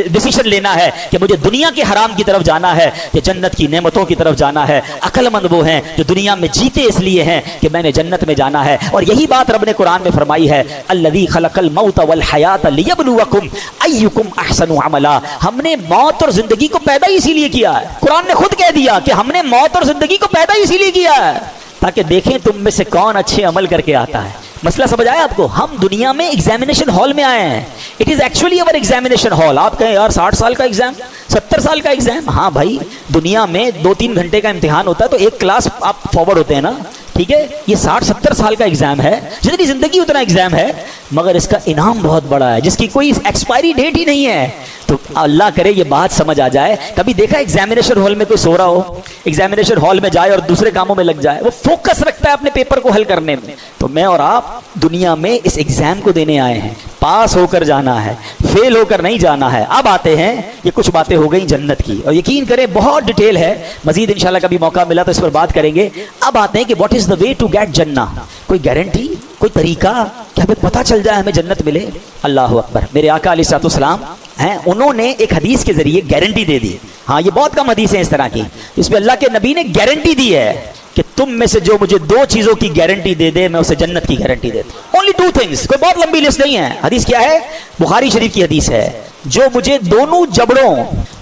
ڈیسیژن لینا ہے کہ مجھے دنیا کے حرام کی طرف جانا ہے یا جنت کی نعمتوں کی طرف جانا ہے. عقل مند وہ ہیں جو دنیا میں جیتے اس لیے ہیں کہ میں نے جنت میں جانا ہے. اور یہی بات رب نے قرآن میں فرمائی ہے، الذی خلق الموت والحیات لیبلوکم ایکم احسن عملا. ہم نے موت اور زندگی کو پیدا اسی لیے کیا ہے. قرآن نے خود کہہ دیا کہ ہم نے موت اور زندگی کو پیدا اسی لیے کیا ہے تاکہ دیکھیں تم میں سے کون اچھے عمل کر کے آتا ہے. مسئلہ سمجھ آیا آپ کو؟ ہم دنیا میں ایگزامینیشن ہال میں آئے ہیں. It is actually over examination hall. آپ کہیں یار 60 سال کا ایگزام، 70 سال کا ایگزام. ہاں بھائی، دنیا میں 2-3 گھنٹے کا امتحان ہوتا ہے تو ایک کلاس آپ فارورڈ ہوتے ہیں نا، ٹھیک ہے. یہ 60-70 سال کا ایگزام ہے، جتنی زندگی اتنا ایگزام ہے، مگر اس کا انعام بہت بڑا ہے جس کی کوئی ایکسپائری ڈیٹ ہی نہیں ہے. تو اللہ کرے یہ بات سمجھ آ جائے. کبھی دیکھا ایگزامینیشن ہال میں کوئی سو رہا ہو، ایگزامینیشن ہال میں جائے اور دوسرے کاموں میں لگ جائے، وہ فوکس رکھتا ہے اپنے پیپر کو حل کرنے میں. تو میں اور آپ دنیا میں اس ایگزام کو دینے آئے ہیں، پاس ہو کر جانا ہے، فیل ہو کر نہیں جانا ہے. اب آتے ہیں، یہ کچھ باتیں ہو گئی جنت کی، اور یقین کریں بہت ڈیٹیل ہے، مزید انشاءاللہ کبھی موقع ملا تو اس پر بات کریں گے. اب آتے ہیں کہ what is the way to get Jannah. کوئی گارنٹی، کوئی طریقہ کہ ہمیں پتہ چل جائے ہمیں جنت ملے؟ اللہ اکبر. میرے آقا علیہ الصلوۃ والسلام ہیں، انہوں نے ایک حدیث کے ذریعے گارنٹی دے دی. ہاں، یہ بہت کم حدیث ہیں اس طرح کی جس میں اللہ کے نبی نے گارنٹی دی ہے کہ تم میں سے جو مجھے 2 چیزوں کی گارنٹی دے دے میں اسے جنت کی گارنٹی دیتا ہوں. Only 2 things. کوئی بہت لمبی لسٹ نہیں ہے. حدیث کیا ہے؟ بخاری شریف کی حدیث ہے. جو مجھے دونوں جبڑوں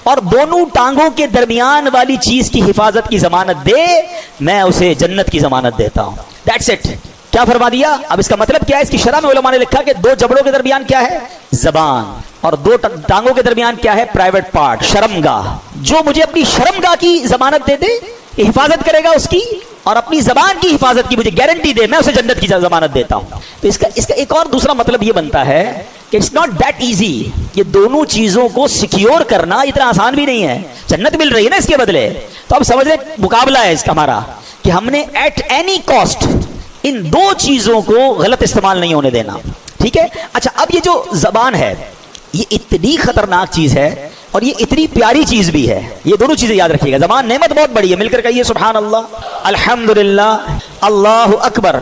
اور دونوں ٹانگوں کے درمیان والی چیز کی حفاظت کی ضمانت دے میں اسے جنت کی ضمانت دیتا ہوں. That's it. کیا فرما دیا؟ اب اس کا مطلب کیا ہے؟ اس کی شرح میں علماء نے لکھا کہ 2 جبڑوں کے درمیان کیا ہے؟ زبان. اور 2 ٹانگوں کے درمیان کیا ہے؟ پرائیویٹ پارٹ، شرمگاہ. جو مجھے اپنی شرمگاہ کی ضمانت دے دے، حفاظت کرے گا اس کی، اور اپنی زبان کی حفاظت کی مجھے گارنٹی دے، میں اسے جنت کی ضمانت دیتا ہوں. تو اس کا ایک اور دوسرا مطلب یہ بنتا ہے کہ اٹس ناٹ دیٹ ایزی. یہ دونوں چیزوں کو سیکیور کرنا اتنا آسان بھی نہیں ہے. جنت مل رہی ہے نا اس کے بدلے. تو اب سمجھ لیں مقابلہ ہے اس کا ہمارا کہ ہم نے ایٹ اینی کاسٹ ان 2 چیزوں کو غلط استعمال نہیں ہونے دینا. ٹھیک ہے. اچھا اب یہ جو زبان ہے یہ اتنی خطرناک چیز ہے اور یہ اتنی پیاری چیز بھی ہے. یہ دونوں چیزیں یاد رکھیے گا. زبان نعمت بہت بڑی ہے. مل کر کہیے سبحان اللہ، الحمدللہ، اللہ اکبر.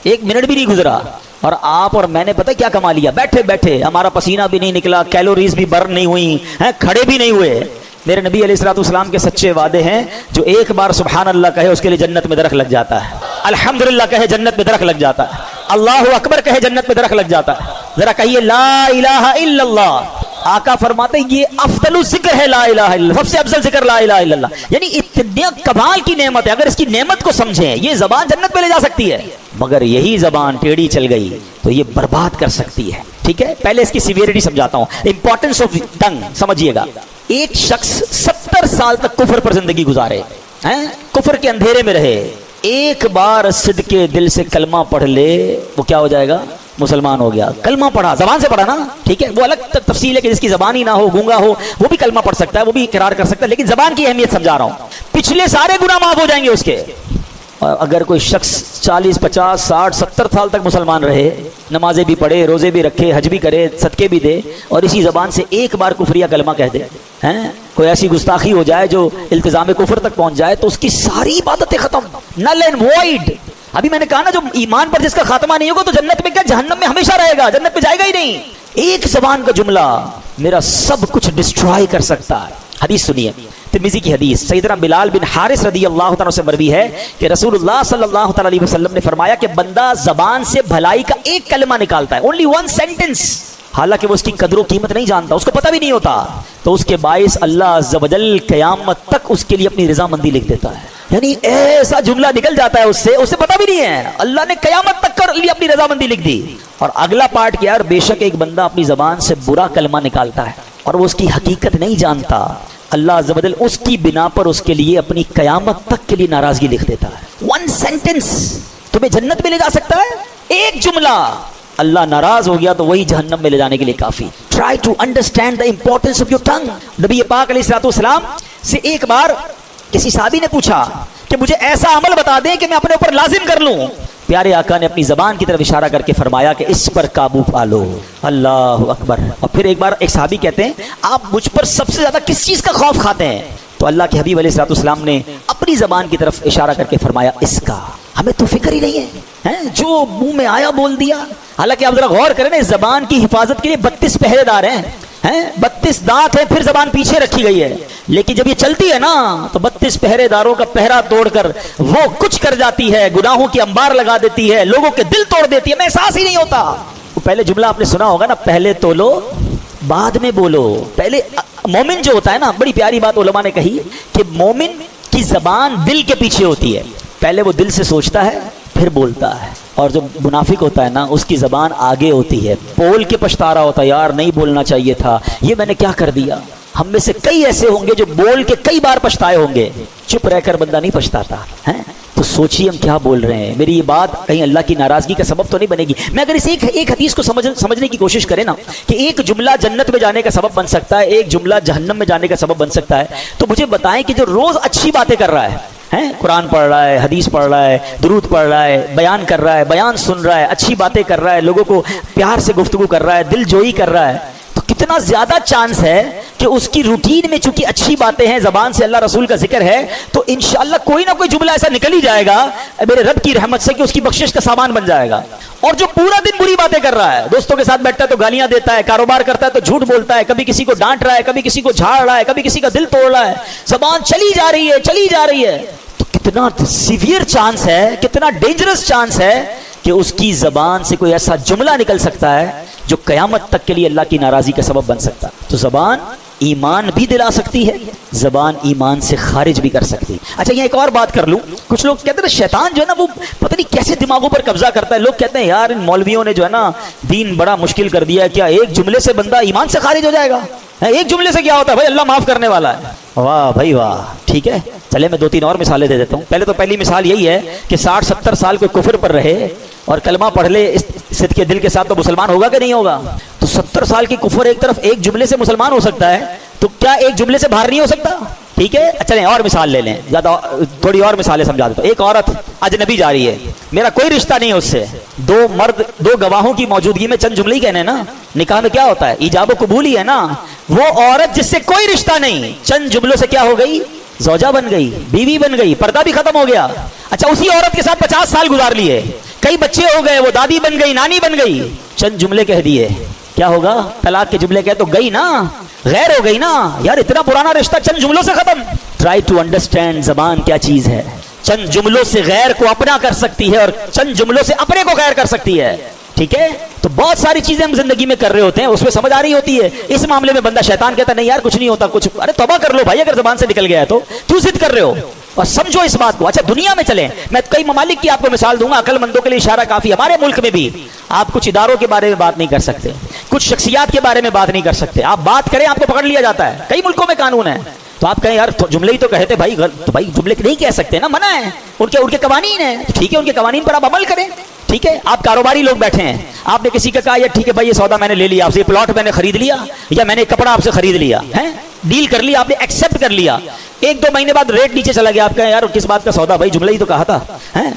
1 منٹ بھی نہیں گزرا اور آپ اور میں نے پتہ کیا کما لیا. بیٹھے بیٹھے ہمارا پسینہ بھی نہیں نکلا، کیلوریز بھی برن نہیں ہوئی، کھڑے بھی نہیں ہوئے. میرے نبی علیہ الصلوۃ والسلام کے سچے وعدے ہیں. جو ایک بار سبحان اللہ کہے اس کے لیے جنت میں درخت لگ جاتا ہے. الحمدللہ کہے جنت میں درخت لگ جاتا ہے. اللہ اکبر کہے جنت میں درخت لگ جاتا ہے. ذرا کہیے لا الہ الا اللہ. آقا فرماتے ہیں یہ افضل ذکر ہے لا الہ الا اللہ، سب سے افضل ذکر لا الہ الا اللہ. یعنی اتنی کمال کی نعمت ہے. اگر اس کی نعمت کو سمجھیں یہ زبان جنت میں لے جا سکتی ہے، مگر یہی زبان ٹیڑھی چل گئی تو یہ برباد کر سکتی ہے. ٹھیک ہے. پہلے اس کی سیویریٹی سمجھاتا ہوں. امپورٹنس آف ٹنگ سمجھیے گا. ایک شخص 70 سال تک کفر پر زندگی گزارے، کفر کے اندھیرے میں رہے، ایک بار صدق کے دل سے کلمہ پڑھ لے وہ کیا ہو جائے گا؟ مسلمان ہو گیا. کلمہ پڑھا، زبان سے پڑھا نا. ٹھیک ہے. وہ الگ تفصیل ہے کہ جس کی زبان ہی نہ ہو، گونگا ہو، وہ بھی کلمہ پڑھ سکتا ہے، وہ بھی اقرار کر سکتا ہے. لیکن زبان کی اہمیت سمجھا رہا ہوں. پچھلے سارے گناہ معاف ہو جائیں گے اس کے. اور اگر کوئی شخص 40 50 60 70 سال تک مسلمان رہے، نمازیں بھی پڑھے، روزے بھی رکھے، حج بھی کرے، صدقے بھی دے، اور اسی زبان سے ایک بار کفریہ کلمہ کہہ دے، کوئی ایسی گستاخی ہو جائے جو التزام کفر تک پہنچ جائے، تو اس کی ساری عبادتیں ختم، نل اینڈ وائڈ. ابھی میں نے کہا نا جو ایمان پر جس کا خاتمہ نہیں ہوگا تو جنت میں کیا جہنم میں ہمیشہ رہے گا، جنت میں جائے گا ہی نہیں. ایک زبان کا جملہ میرا سب کچھ ڈسٹرائے کر سکتا ہے. حدیث سنیے، ترمذی کی حدیث، سیدنا بلال بن حارث رضی اللہ تعالیٰ سے مروی ہے کہ رسول اللہ صلی اللہ تعالیٰ علیہ وسلم نے فرمایا کہ بندہ زبان سے بھلائی کا ایک کلمہ نکالتا ہے، only one sentence، حالانکہ وہ اس کی قدر و قیمت نہیں جانتا، اس کو پتہ بھی نہیں ہوتا، تو اس کے باعث اللہ عز و جل قیامت تک اس کے لیے اپنی رضامندی لکھ دیتا ہے. یعنی ایسا جملہ نکل جاتا ہے اسے پتہ بھی نہیں ہے، اللہ نے قیامت تک کر لیے اپنی رضامندی لکھ دی. اور اگلا پارٹ کیا ہے؟ بے شک ایک بندہ اپنی زبان سے برا کلمہ نکالتا ہے اور وہ اس کی حقیقت نہیں جانتا، اللہ عز و جل اس کی بنا پر اس کے لیے اپنی قیامت تک کے لیے ناراضگی لکھ دیتا ہے. ون سینٹنس تمہیں جنت میں لے جا سکتا ہے. ایک جملہ اللہ ناراض ہو گیا تو وہی جہنم میں لے جانے کے لیے کافی. Try to understand the importance of your tongue. نبی پاک علیہ الصلوۃ والسلام سے ایک بار کسی صحابی نے پوچھا کہ مجھے ایسا عمل بتا دیں کہ میں اپنے اوپر لازم کر لوں. پیارے آقا نے اپنی زبان کی طرف اشارہ کر کے فرمایا کہ اس پر قابو پالو. اللہ اکبر. اور پھر ایک بار ایک صحابی کہتے ہیں آپ مجھ پر سب سے زیادہ کس چیز کا خوف کھاتے ہیں؟ تو اللہ کے حبیب علیہ الصلوۃ والسلام نے اپنی زبان کی طرف اشارہ کر کے فرمایا اس کا. ہمیں تو فکر ہی نہیں ہے، جو منہ میں آیا بول دیا. حالانکہ آپ ذرا غور کریں نا، اس زبان کی حفاظت کے لیے 32 پہرے دار ہیں، 32 دانت ہیں، پھر زبان پیچھے رکھی گئی ہے. لیکن جب یہ چلتی ہے نا تو 32 پہرے داروں کا پہرا توڑ کر وہ کچھ کر جاتی ہے، گناہوں کی انبار لگا دیتی ہے، لوگوں کے دل توڑ دیتی ہے. میں احساس ہی نہیں ہوتا. وہ پہلے جملہ آپ نے سنا ہوگا نا، پہلے تولو بعد میں بولو. پہلے مومن جو ہوتا ہے نا، بڑی پیاری بات علماء نے کہی کہ مومن کی زبان دل کے پیچھے ہوتی ہے. پہلے وہ دل سے سوچتا ہے پھر بولتا ہے. اور جو منافق ہوتا ہے نا اس کی زبان آگے ہوتی ہے، بول کے پچھتا رہا ہوتا ہے، یار نہیں بولنا چاہیے تھا، یہ میں نے کیا کر دیا. ہم میں سے کئی ایسے ہوں گے جو بول کے کئی بار پچھتائے ہوں گے. چپ رہ کر بندہ نہیں پچھتاتا ہے. تو سوچیے ہم کیا بول رہے ہیں. میری یہ بات کہیں اللہ کی ناراضگی کا سبب تو نہیں بنے گی. میں اگر اس ایک حدیث کو سمجھنے کی کوشش کریں نا کہ ایک جملہ جنت میں جانے کا سبب بن سکتا ہے، ایک جملہ جہنم میں جانے کا سبب بن سکتا ہے، تو مجھے بتائیں کہ جو روز اچھی باتیں کر رہا ہے، قرآن پڑھ رہا ہے، حدیث پڑھ رہا ہے، درود پڑھ رہا ہے، بیان کر رہا ہے، بیان سن رہا ہے، اچھی باتیں کر رہا ہے، لوگوں کو پیار سے گفتگو کر رہا ہے، دل جوئی کر رہا ہے، تو کتنا زیادہ چانس ہے کہ اس کی روٹین میں چونکہ اچھی باتیں ہیں، زبان سے اللہ رسول کا ذکر ہے، تو انشاءاللہ کوئی نہ کوئی جملہ ایسا نکل ہی جائے گا میرے رب کی رحمت سے کہ اس کی بخشش کا سامان بن جائے گا. اور جو پورا دن بری باتیں کر رہا ہے، دوستوں کے ساتھ بیٹھتا ہے تو گالیاں دیتا ہے، کاروبار کرتا ہے تو جھوٹ بولتا ہے، کبھی کسی کو ڈانٹ رہا ہے، کبھی کسی کو جھاڑ رہا ہے، کبھی کسی کا دل توڑ رہا ہے، زبان چلی جا رہی ہے، کتنا سیویئر چانس ہے، کتنا ڈینجرس چانس ہے کہ اس کی زبان سے کوئی ایسا جملہ نکل سکتا ہے جو قیامت تک کے لیے اللہ کی ناراضی کا سبب بن سکتا ہے۔ تو زبان ایمان بھی دلا سکتی ہے، زبان ایمان سے خارج بھی کر سکتی ہے۔ اچھا یہاں ایک اور بات کر لوں، کچھ لوگ کہتے ہیں شیطان جو ہے نا وہ پتہ نہیں کیسے دماغوں پر قبضہ کرتا ہے۔ لوگ کہتے ہیں یار ان مولویوں نے جو ہے نا دین بڑا مشکل کر دیا ہے، کیا ایک جملے سے بندہ ایمان سے خارج ہو جائے گا؟ ایک جملے سے کیا ہوتا ہے بھائی؟ اللہ معاف کرنے والا ہے۔ واہ بھائی واہ، ٹھیک ہے چلے میں 2-3 اور مثالیں دے دیتا ہوں۔ پہلی مثال یہی ہے کہ 60-70 سال کوئی کفر پر رہے اور کلمہ پڑھ لے اس صدق کے دل کے ساتھ، تو مسلمان ہوگا کہ نہیں ہوگا؟ تو 70 سال کی کفر ایک طرف ایک جملے سے مسلمان ہو سکتا ہے، تو کیا ایک جملے سے باہر نہیں ہو سکتا؟ ٹھیک ہے چلیں اور مثال لے لیں، زیادہ تھوڑی اور مثالیں سمجھا دیتا ہوں۔ ایک عورت اجنبی جا رہی ہے، میرا کوئی رشتہ نہیں ہے اس سے، 2 مرد 2 گواہوں کی موجودگی میں چند جملے ہی کہنے نا، نکاح میں کیا ہوتا ہے؟ ایجاب و قبول ہی ہے نا۔ وہ عورت جس سے کوئی رشتہ نہیں چند جملوں سے کیا ہو گئی؟ زوجہ بن گئی، بیوی بن گئی، پردہ بھی ختم ہو گیا۔ اچھا اسی عورت کے ساتھ 50 سال گزار لیے، کئی بچے ہو گئے، وہ دادی بن گئی، نانی بن گئی، چند جملے کہہ دیے، کیا ہوگا؟ طلاق کے جملے کہے تو گئی نا، غیر ہو گئی نا یار، اتنا پرانا رشتہ چند جملوں سے ختم۔ ٹرائی ٹو انڈرسٹینڈ زبان کیا چیز ہے، چند جملوں سے غیر کو اپنا کر سکتی ہے اور چند جملوں سے اپنے کو غیر کر سکتی ہے، ٹھیک ہے؟ تو بہت ساری چیزیں ہم زندگی میں کر رہے ہوتے ہیں، اس میں سمجھ آ رہی ہوتی ہے، اس معاملے میں بندہ شیطان کہتا ہے نہیں یار کچھ نہیں ہوتا کچھ، ارے توبہ کر لو بھائی، اگر زبان سے نکل گیا ہے تو کیوں ضد کر رہے ہو؟ اور سمجھو اس بات کو۔ اچھا دنیا میں چلیں، میں کئی ممالک کی آپ کو مثال دوں گا، عقل مندوں کے لیے اشارہ کافی۔ ہمارے ملک میں بھی آپ کچھ اداروں کے بارے میں بات نہیں کر سکتے، کچھ شخصیات کے بارے میں بات نہیں کر سکتے، آپ بات کریں آپ کو پکڑ لیا جاتا ہے، کئی ملکوں میں قانون ہے۔ تو آپ کہیں یار جملے ہی تو کہتے بھائی، تو بھائی جملے نہیں کہہ سکتے نا، منع ہے، ان کے قوانین ہیں، ٹھیک ہے ان کے قوانین پر آپ عمل کریں، ٹھیک ہے؟ آپ کاروباری لوگ بیٹھے ہیں، آپ نے کسی کا کہا یا ٹھیک ہے بھائی یہ سودا میں نے لے لیا آپ سے، یہ پلاٹ میں نے خرید لیا یا میں نے کپڑا آپ سے خرید لیا ہے، ڈیل کر لیا آپ نے، ایکسپٹ کر لیا، 1-2 مہینے بعد ریٹ نیچے چلا گیا، آپ کہیں یار کس بات کا سودا بھائی، جملہ ہی تو کہا تھا،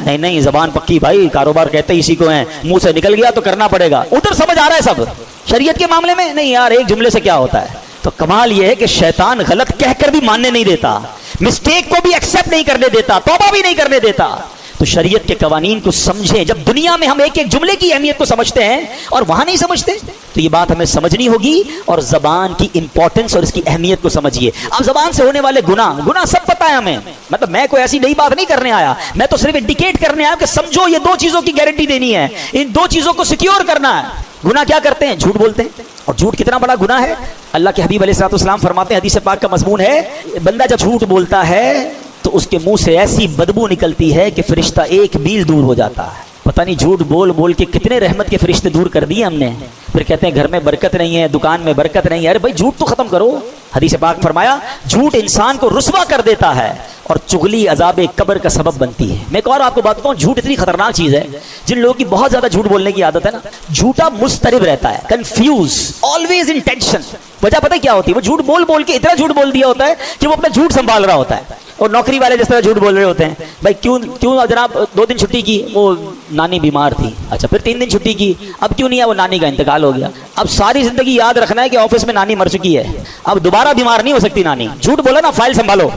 نہیں زبان پکی بھائی، کاروبار کہتے ہی اسی کو ہیں، منہ سے نکل گیا تو کرنا پڑے گا، ادھر سمجھ آ رہا ہے سب۔ شریعت کے معاملے میں نہیں یار ایک جملے سے کیا ہوتا ہے۔ تو کمال یہ ہے کہ شیطان غلط کہہ کر بھی ماننے نہیں دیتا، مسٹیک کو بھی ایکسپٹ نہیں کرنے دیتا، توبہ بھی نہیں کرنے دیتا۔ تو شریعت کے قوانین کو سمجھیں، جب دنیا میں ہم ایک جملے کی اہمیت کو سمجھتے ہیں اور وہاں نہیں سمجھتے تو یہ بات ہمیں سمجھنی ہوگی، اور زبان کی امپورٹنس اور اس کی اہمیت کو سمجھیے۔ اب زبان سے ہونے والے گناہ سب پتہ ہے ہمیں، مطلب میں کوئی ایسی نئی بات نہیں کرنے آیا، میں تو صرف انڈیکیٹ کرنے آیا کہ سمجھو یہ 2 چیزوں کی گارنٹی دینی ہے، ان 2 چیزوں کو سیکیور کرنا ہے۔ گناہ کیا کرتے ہیں؟ جھوٹ بولتے ہیں، اور جھوٹ کتنا بڑا گناہ ہے۔ اللہ کے حبیب علیہ الصلوۃ والسلام فرماتے ہیں، حدیث پاک کا مضمون ہے، بندہ جب جھوٹ بولتا ہے تو اس کے منہ سے ایسی بدبو نکلتی ہے کہ فرشتہ 1 میل دور ہو جاتا ہے۔ پتہ نہیں جھوٹ بول کے کتنے رحمت کے فرشتے دور کر دیے ہم نے۔ پھر کہتے ہیں گھر میں برکت نہیں ہے، دکان میں برکت نہیں ہے، ارے بھائی جھوٹ تو ختم کرو۔ حدیث پاک فرمایا جھوٹ انسان کو رسوا کر دیتا ہے اور چغلی عذاب قبر کا سبب بنتی ہے۔ میں ایک اور آپ کو بات بتاؤں، جھوٹ اتنی خطرناک چیز ہے، جن لوگوں کی بہت زیادہ جھوٹ بولنے کی عادت ہے نا، جھوٹا مضطرب رہتا ہے، کنفیوز، آلویز ان ٹینشن۔ وجہ پتہ کیا ہوتی ہے؟ وہ جھوٹ بول کے اتنا جھوٹ بول دیا ہوتا ہے کہ وہ اپنا جھوٹ سنبھال رہا ہوتا ہے۔ اور نوکری والے جس طرح جھوٹ بول رہے ہوتے ہیں، بھائی کیوں جناب 2 دن چھٹی کی؟ وہ نانی بیمار تھی۔ اچھا پھر 3 دن چھٹی کی، اب کیوں نہیں ہے؟ وہ نانی کا انتقال ہو گیا۔ اب ساری زندگی یاد رکھنا ہے کہ آفس میں نانی مر چکی ہے، اب دوبارہ بیمار نہیں ہو سکتی نانی۔ جھوٹ بولا نا، فائل سنبھالو،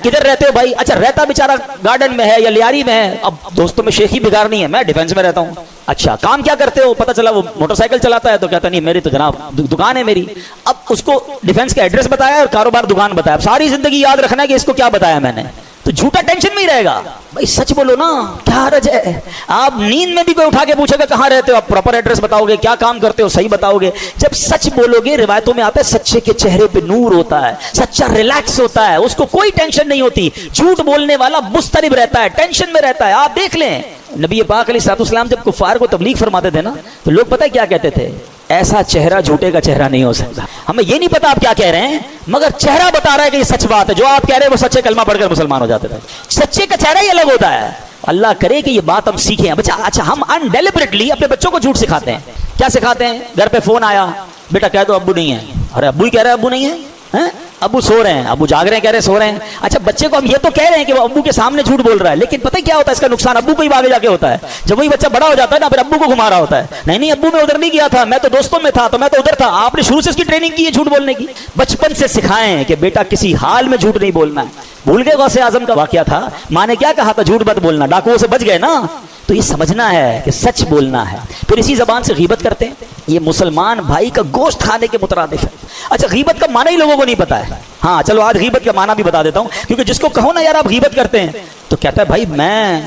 کدھر رہتے ہو بھائی؟ اچھا رہتا بیچارہ گارڈن میں ہے یا لیاری میں ہے، اب دوستوں میں شیخی بگار نہیں ہے، میں ڈیفینس میں رہتا ہوں۔ اچھا کام کیا کرتے ہو؟ پتہ چلا وہ موٹر سائیکل چلاتا ہے، تو کہتا نہیں میری تو جناب دکان ہے میری۔ اب اس کو ڈیفینس کا ایڈریس بتایا اور کاروبار دکان بتایا، اب ساری زندگی یاد رکھنا ہے کہ اس کو کیا بتایا میں نے، تو جھوٹا ٹینشن میں ہی رہے گا۔ بھائی سچ بولو نا، کیا حرج ہے؟ آپ نیند میں بھی کوئی اٹھا کے پوچھے گا کہاں رہتے ہو، آپ پراپر ایڈریس بتاؤ گے، کیا کام کرتے ہو صحیح بتاؤ گے۔ جب سچ بولو گے، روایتوں میں آتا ہے سچے کے چہرے پہ نور ہوتا ہے، سچا ریلیکس ہوتا ہے، اس کو کوئی ٹینشن نہیں ہوتی۔ جھوٹ بولنے والا مضطرب رہتا ہے، ٹینشن میں رہتا ہے۔ آپ دیکھ لیں نبی پاک علیہ الصلوۃ والسلام جب کفار کو تبلیغ فرماتے تھے نا، تو لوگ پتہ کیا کہتے تھے؟ ایسا چہرہ جھوٹے کا چہرہ نہیں ہو سکتا۔ ہمیں یہ نہیں پتا آپ کیا کہہ رہے ہیں، مگر چہرہ بتا رہا ہے کہ یہ سچ بات ہے، جو آپ کہہ رہے ہیں وہ سچے کلمہ پڑھ کر مسلمان ہو جاتے تھے۔ سچے کا چہرہ ہی الگ ہوتا ہے۔ اللہ کرے کہ یہ بات ہم سیکھیں۔ اچھا ہم انڈیلیبریٹلی اپنے بچوں کو جھوٹ سکھاتے ہیں۔ کیا سکھاتے ہیں؟ گھر پہ فون آیا، بیٹا کہہ دو ابو نہیں ہے، ارے ابو ہی کہہ رہا ہے ابو نہیں ہے، ابو سو رہے ہیں، ابو جاگ رہے ہیں، کہہ رہے ہیں سو رہے ہیں۔ اچھا بچے کو ہم یہ تو کہہ رہے ہیں کہ وہ ابو کے سامنے جھوٹ بول رہا ہے، لیکن پتہ کیا ہوتا ہے اس کا نقصان؟ ابو کو ہی آگے جا کے ہوتا ہے۔ جب وہی بچہ بڑا ہو جاتا ہے نا، پھر ابو کو گھما رہا ہوتا ہے، نہیں ابو میں ادھر نہیں گیا تھا، میں تو دوستوں میں تھا، تو میں تو ادھر تھا۔ آپ نے شروع سے اس کی ٹریننگ کی ہے جھوٹ بولنے کی، بچپن سے سکھائیں کہ بیٹا کسی حال میں جھوٹ نہیں بولنا ہے۔ بھول گئے غوث اعظم کا واقعہ تھا، ماں نے کیا کہا تھا؟ جھوٹ مت بولنا، ڈاکوؤں سے بچ گئے نا۔ تو یہ سمجھنا ہے کہ سچ بولنا ہے۔ پھر اسی زبان سے غیبت کرتے ہیں، یہ مسلمان بھائی کا گوشت کھانے کے مترادف ہے. اچھا غیبت کا معنی ہی لوگوں کو نہیں پتا ہے. ہاں چلو آج غیبت کا معنی بھی بتا دیتا ہوں, کیونکہ جس کو کہو نا یار آپ غیبت کرتے ہیں تو کہتا ہے بھائی میں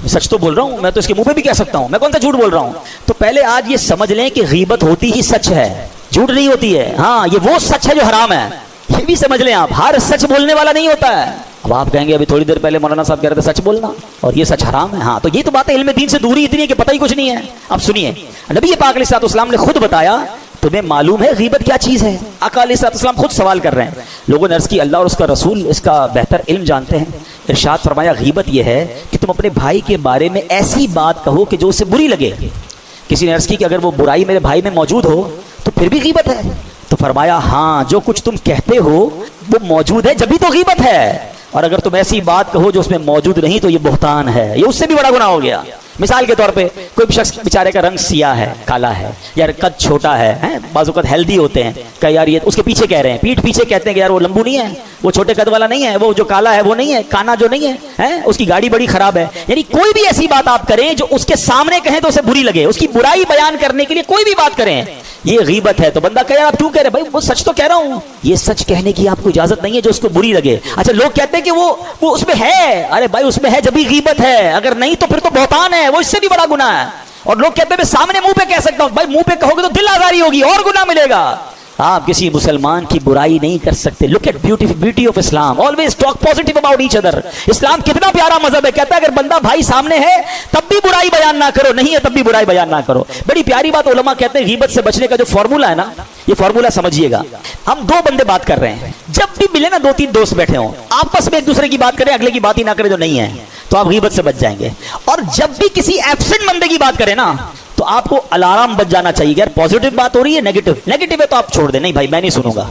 سچ تو بول رہا ہوں, میں تو اس کے منہ پہ بھی کہہ سکتا ہوں, میں کون سا جھوٹ بول رہا ہوں. تو پہلے آج یہ سمجھ لیں کہ غیبت ہوتی ہی سچ ہے, جھوٹ نہیں ہوتی ہے. ہاں یہ وہ سچ ہے جو حرام ہے, یہ بھی سمجھ لیں آپ. ہر سچ بولنے والا نہیں ہوتا ہے. اب آپ کہیں گے ابھی تھوڑی دیر پہلے مولانا صاحب کہہ رہے تھے سچ بولنا اور یہ سچ حرام ہے. ہاں تو یہ تو بات ہے, علم دین سے دوری اتنی ہے کہ پتہ ہی کچھ نہیں ہے. اب سنیے, نبی پاک علیہ السلام نے خود بتایا, تمہیں معلوم ہے غیبت کیا چیز ہے؟ آقا علیہ السلام خود سوال کر رہے ہیں. لوگوں نے عرض کی اللہ اور اس کا رسول اس کا بہتر علم جانتے ہیں. ارشاد فرمایا غیبت یہ ہے کہ تم اپنے بھائی کے بارے میں ایسی بات کہو کہ جو اسے بری لگے. کسی نے عرض کی کہ اگر وہ برائی میرے بھائی میں موجود ہو تو پھر بھی غیبت ہے؟ تو فرمایا ہاں, جو کچھ تم کہتے ہو وہ موجود ہے جبھی تو غیبت ہے, اور اگر تم ایسی بات کہو جو اس میں موجود نہیں تو یہ بہتان ہے, یہ اس سے بھی بڑا گناہ ہو گیا. مثال کے طور پہ کوئی بھی شخص بیچارے کا رنگ سیاہ ہے, کالا ہے, یا قد چھوٹا ہے, بعض اوقات ہیلدی ہوتے ہیں, کہ یار یہ اس کے پیچھے کہہ رہے ہیں, پیٹھ پیچھے کہتے ہیں کہ یار وہ لمبو نہیں ہے, وہ چھوٹے قد والا نہیں ہے, وہ جو کالا ہے وہ نہیں ہے, کانا جو نہیں ہے, اس کی گاڑی بڑی خراب ہے. یعنی کوئی بھی ایسی بات آپ کریں جو اس کے سامنے کہیں تو اسے بری لگے, اس کی برائی بیان کرنے کے لیے کوئی بھی بات کریں, یہ غیبت ہے. تو بندہ کہے آپ کیوں کہہ رہے بھائی, وہ سچ تو کہہ رہا ہوں. یہ سچ کہنے کی آپ کو اجازت نہیں ہے جو اس کو بری لگے. اچھا لوگ کہتے ہیں کہ وہ اس میں ہے, ارے بھائی اس میں ہے جبھی غیبت ہے, اگر نہیں تو پھر تو بہتان ہے, وہ اس سے بھی بڑا گناہ ہے. اور لوگ کہتے ہیں میں سامنے منہ پہ کہہ سکتا ہوں, بھائی منہ پہ کہو گے تو دل آزاری ہوگی اور گناہ ملے گا. آپ کسی مسلمان کی برائی نہیں کر سکتے. Look at beauty of Islam, always talk positive about each other. Islam کتنا پیارا مذہب ہے, کہتا ہے اگر بندہ بھائی سامنے ہے تب بھی برائی بیان نہ کرو, نہیں ہے تب بھی برائی بیان نہ کرو. بڑی پیاری بات علماء کہتے ہیں غیبت سے بچنے کا جو فارمولا ہے نا, یہ فارمولا سمجھیے گا. ہم دو بندے بات کر رہے ہیں, جب بھی ملے نا دو تین دوست بیٹھے ہوں, آپس میں ایک دوسرے کی بات کریں, اگلے کی بات ہی نہ کرے جو نہیں ہے, تو آپ غیبت سے بچ جائیں گے. اور جب بھی کسی ایبسنٹ بندے کی بات کریں نا تو آپ کو الارم بچ جانا چاہیے, یار پازیٹیو بات ہو رہی ہے, نیگیٹو ہے تو آپ چھوڑ دیں, نہیں بھائی میں نہیں سنوں گا,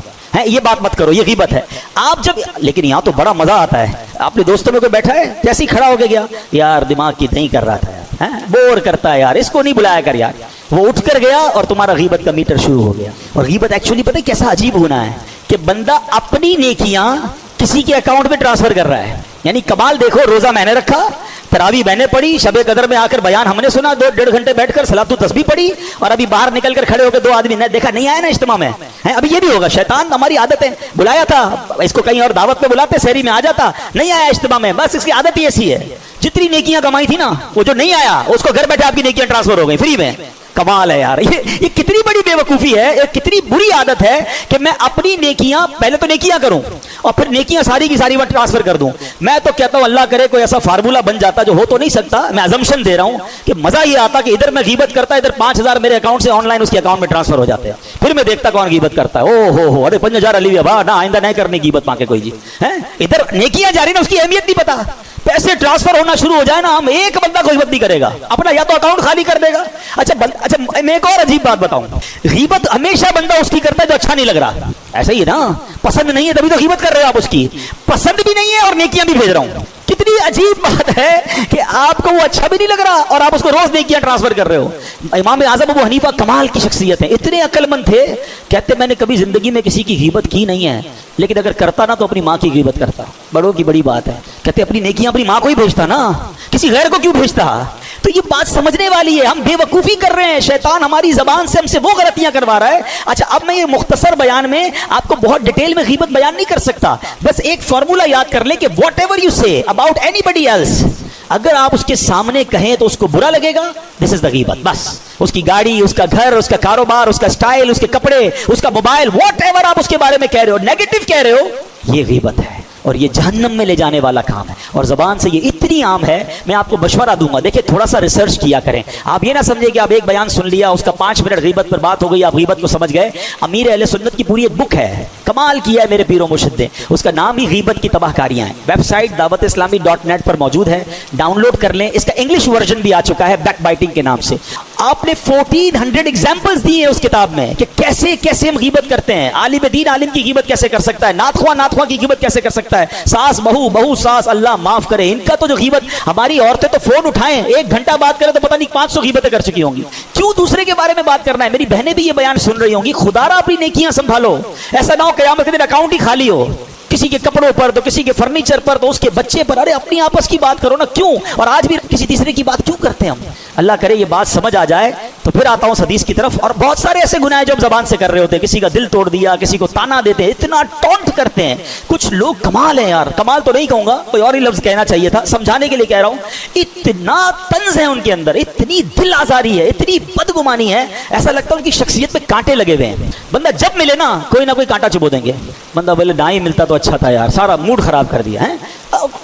یہ بات مت کرو, یہ غیبت ہے. آپ جب, لیکن یہاں تو بڑا مزہ آتا ہے, آپ نے دوستوں میں کوئی بیٹھا ہے جیسے ہی کھڑا ہو کے گیا, یار دماغ کی نہیں کر رہا تھا یار, بور کرتا ہے یار, اس کو نہیں بلایا کر یار, وہ اٹھ کر گیا اور تمہارا غیبت کا میٹر شروع ہو گیا. اور غیبت ایکچولی پتہ ہے کیسا عجیب ہونا ہے کہ بندہ اپنی نیکیاں کسی کے اکاؤنٹ میں ٹرانسفر کر رہا ہے. یعنی کمال دیکھو, روزہ میں نے رکھا, تراویح میں نے پڑھی, شب قدر میں آ کر بیان ہم نے سنا, 2-1.5 گھنٹے بیٹھ کر صلاۃ التسبیح پڑھی, اور ابھی باہر نکل کر کھڑے ہو کے 2 آدمی نے دیکھا نہیں آیا نا اجتماع میں, ابھی یہ بھی ہوگا. شیطان ہماری عادت ہے, بلایا تھا اس کو کہیں اور دعوت پہ بلاتے, سحری میں آ جاتا, نہیں آیا اجتماع میں, بس اس کی عادت ہی ایسی ہے. جتنی نیکیاں کمائی تھی نا, وہ جو نہیں آیا اس کو گھر بیٹھے آپ کی نیکیاں ٹرانسفر ہو گئی فری میں. کمال ہے یار, یہ کتنی بڑی بے وقوفی ہے, یہ کتنی بری عادت ہے کہ میں اپنی نیکیاں پہلے تو نیکیاں کروں اور پھر نیکیاں ساری کی ساری وقت ٹرانسفر کر دوں. میں تو کہتا ہوں اللہ کرے کوئی ایسا فارمولا بن جاتا, جو ہو تو نہیں سکتا, میں ازمپشن دے رہا ہوں کہ مزہ یہ آتا کہ ادھر میں غیبت کرتا, ادھر 5,000 میرے اکاؤنٹ سے آن لائن اس کے اکاؤنٹ میں ٹرانسفر ہو جاتے ہیں. پھر میں دیکھتا کون غیبت کرتا ہے, او ہو ارے 5,000 علی بابا نہ, آئندہ نہیں کرنی غیبت ماں کے کوئی جی. ادھر نیکیاں جاری نا, اس کی اہمیت نہیں پتا, پیسے ٹرانسفر ہونا شروع ہو جائے نا, ہم ایک بندہ غیبت نہیں کرے گا اپنا, یا تو اکاؤنٹ خالی کر دے گا. اچھا میں ایک اور عجیب بات بتاؤں, غیبت ہمیشہ بندہ اس کی کرتا ہے جو اچھا نہیں لگ رہا. ایسا ہی ہے نا, پسند نہیں ہے تبھی تو غیبت کر رہے ہو آپ, اس کی پسند بھی نہیں ہے اور نیکیاں بھی بھیج رہا ہوں. کتنی عجیب بات ہے کہ آپ کو وہ اچھا بھی نہیں لگ رہا اور آپ اس کو روز نیکیاں ٹرانسفر کر رہے ہو. امام اعظم ابو حنیفہ کمال کی شخصیت ہیں, اتنے عقل مند تھے, کہتے میں نے کبھی زندگی میں کسی کی غیبت کی نہیں ہے, لیکن اگر کرتا نا تو اپنی ماں کی غیبت کرتا. بڑوں کی بڑی بات ہے, کہتے اپنی نیکیاں اپنی ماں کو ہی بھیجتا نا, کسی غیر کو کیوں بھیجتا. تو یہ بات سمجھنے والی ہے, ہم بے وقوفی کر رہے ہیں, شیطان ہماری زبان سے ہم سے وہ غلطیاں کروا رہا ہے. اچھا اب میں یہ مختصر بیان میں آپ کو بہت ڈیٹیل میں غیبت بیان نہیں کر سکتا, بس ایک فارمولا یاد کر لیں کہ واٹ ایور یو سے اباؤٹ اینی بڈی ایلس, اگر آپ اس کے سامنے کہیں تو اس کو برا لگے گا, دس از دا غیبت. بس اس کی گاڑی, اس کا گھر, اس کا کاروبار, اس کا سٹائل, اس کے کپڑے, اس کا موبائل, واٹ ایور آپ اس کے بارے میں کہہ رہے ہو, نیگیٹو کہہ رہے ہو, یہ غیبت ہے اور یہ جہنم میں لے جانے والا کام ہے. اور زبان سے یہ اتنی عام ہے, میں آپ کو مشورہ دوں گا, دیکھیں تھوڑا سا ریسرچ کیا کریں. آپ یہ نہ سمجھے کہ آپ ایک بیان سن لیا, اس کا 5 منٹ غیبت پر بات ہو گئی, آپ غیبت کو سمجھ گئے. امیر اہل سنت کی پوری ایک بک ہے, کمال کیا ہے میرے پیر و مرشد نے, اس کا نام ہی غیبت کی تباہ کاریاں ہیں. ویب سائٹ dawatIslami.net پر موجود ہے, ڈاؤن لوڈ کر لیں. اس کا انگلش ورژن بھی آ چکا ہے بیک بائٹنگ کے نام سے. آپ نے 1400 ایگزامپلز دی ہیں اس کتاب میں کہ کیسے کیسے ہم غیبت کرتے ہیں. عالم دین عالم کی غیبت کیسے کر سکتا ہے, ناتخواں کی غیبت کیسے کر سکتا ہے, ساس بہو ساس, اللہ معاف کرے ان کا تو جو غیبت. ہماری عورتیں تو فون اٹھائیں 1 گھنٹہ بات کریں تو پتہ نہیں 500 غیبتیں کر چکی ہوں گی. کیوں دوسرے کے بارے میں بات کرنا ہے. میری بہنیں بھی یہ بیان سن رہی ہوں گی, خدا را اپنی نیکیاں سنبھالو, ایسا نہ ہو قیامت کے دن اکاؤنٹ ہی خالی ہو. کسی کے کپڑوں پر تو کسی کے فرنیچر پر تو اس کے بچے پر. ارے اپنی آپس کی بات کرو نا, کیوں؟ اور آج بھی کسی تیسرے کی بات کیوں کرتے ہیں ہم؟ اللہ کرے یہ بات سمجھ آ جائے تو پھر آتا ہوں حدیث کی طرف. اور بہت سارے ایسے گناہ ہیں جو ہم زبان سے کر رہے ہوتے ہیں. کسی کا دل توڑ دیا, کسی کو تانا دیتے ہیں, اتنا ٹونٹ کرتے ہیں. کچھ لوگ کمال ہیں یار, کمال تو نہیں کہوں گا, کوئی اور ہی لفظ کہنا چاہیے تھا, سمجھانے کے لیے کہہ رہا ہوں. اتنا طنز ہے ان کے اندر, اتنی دل آزاری ہے, اتنی بدگمانی ہے, ایسا لگتا ہے ان کی شخصیت پہ کانٹے لگے ہوئے ہیں. بندہ جب ملے نا کوئی نہ کوئی کانٹا چبو دیں گے. بندہ بولے نہ ہی ملتا تو اچھا تھا یار, سارا موڈ خراب کر دیا ہے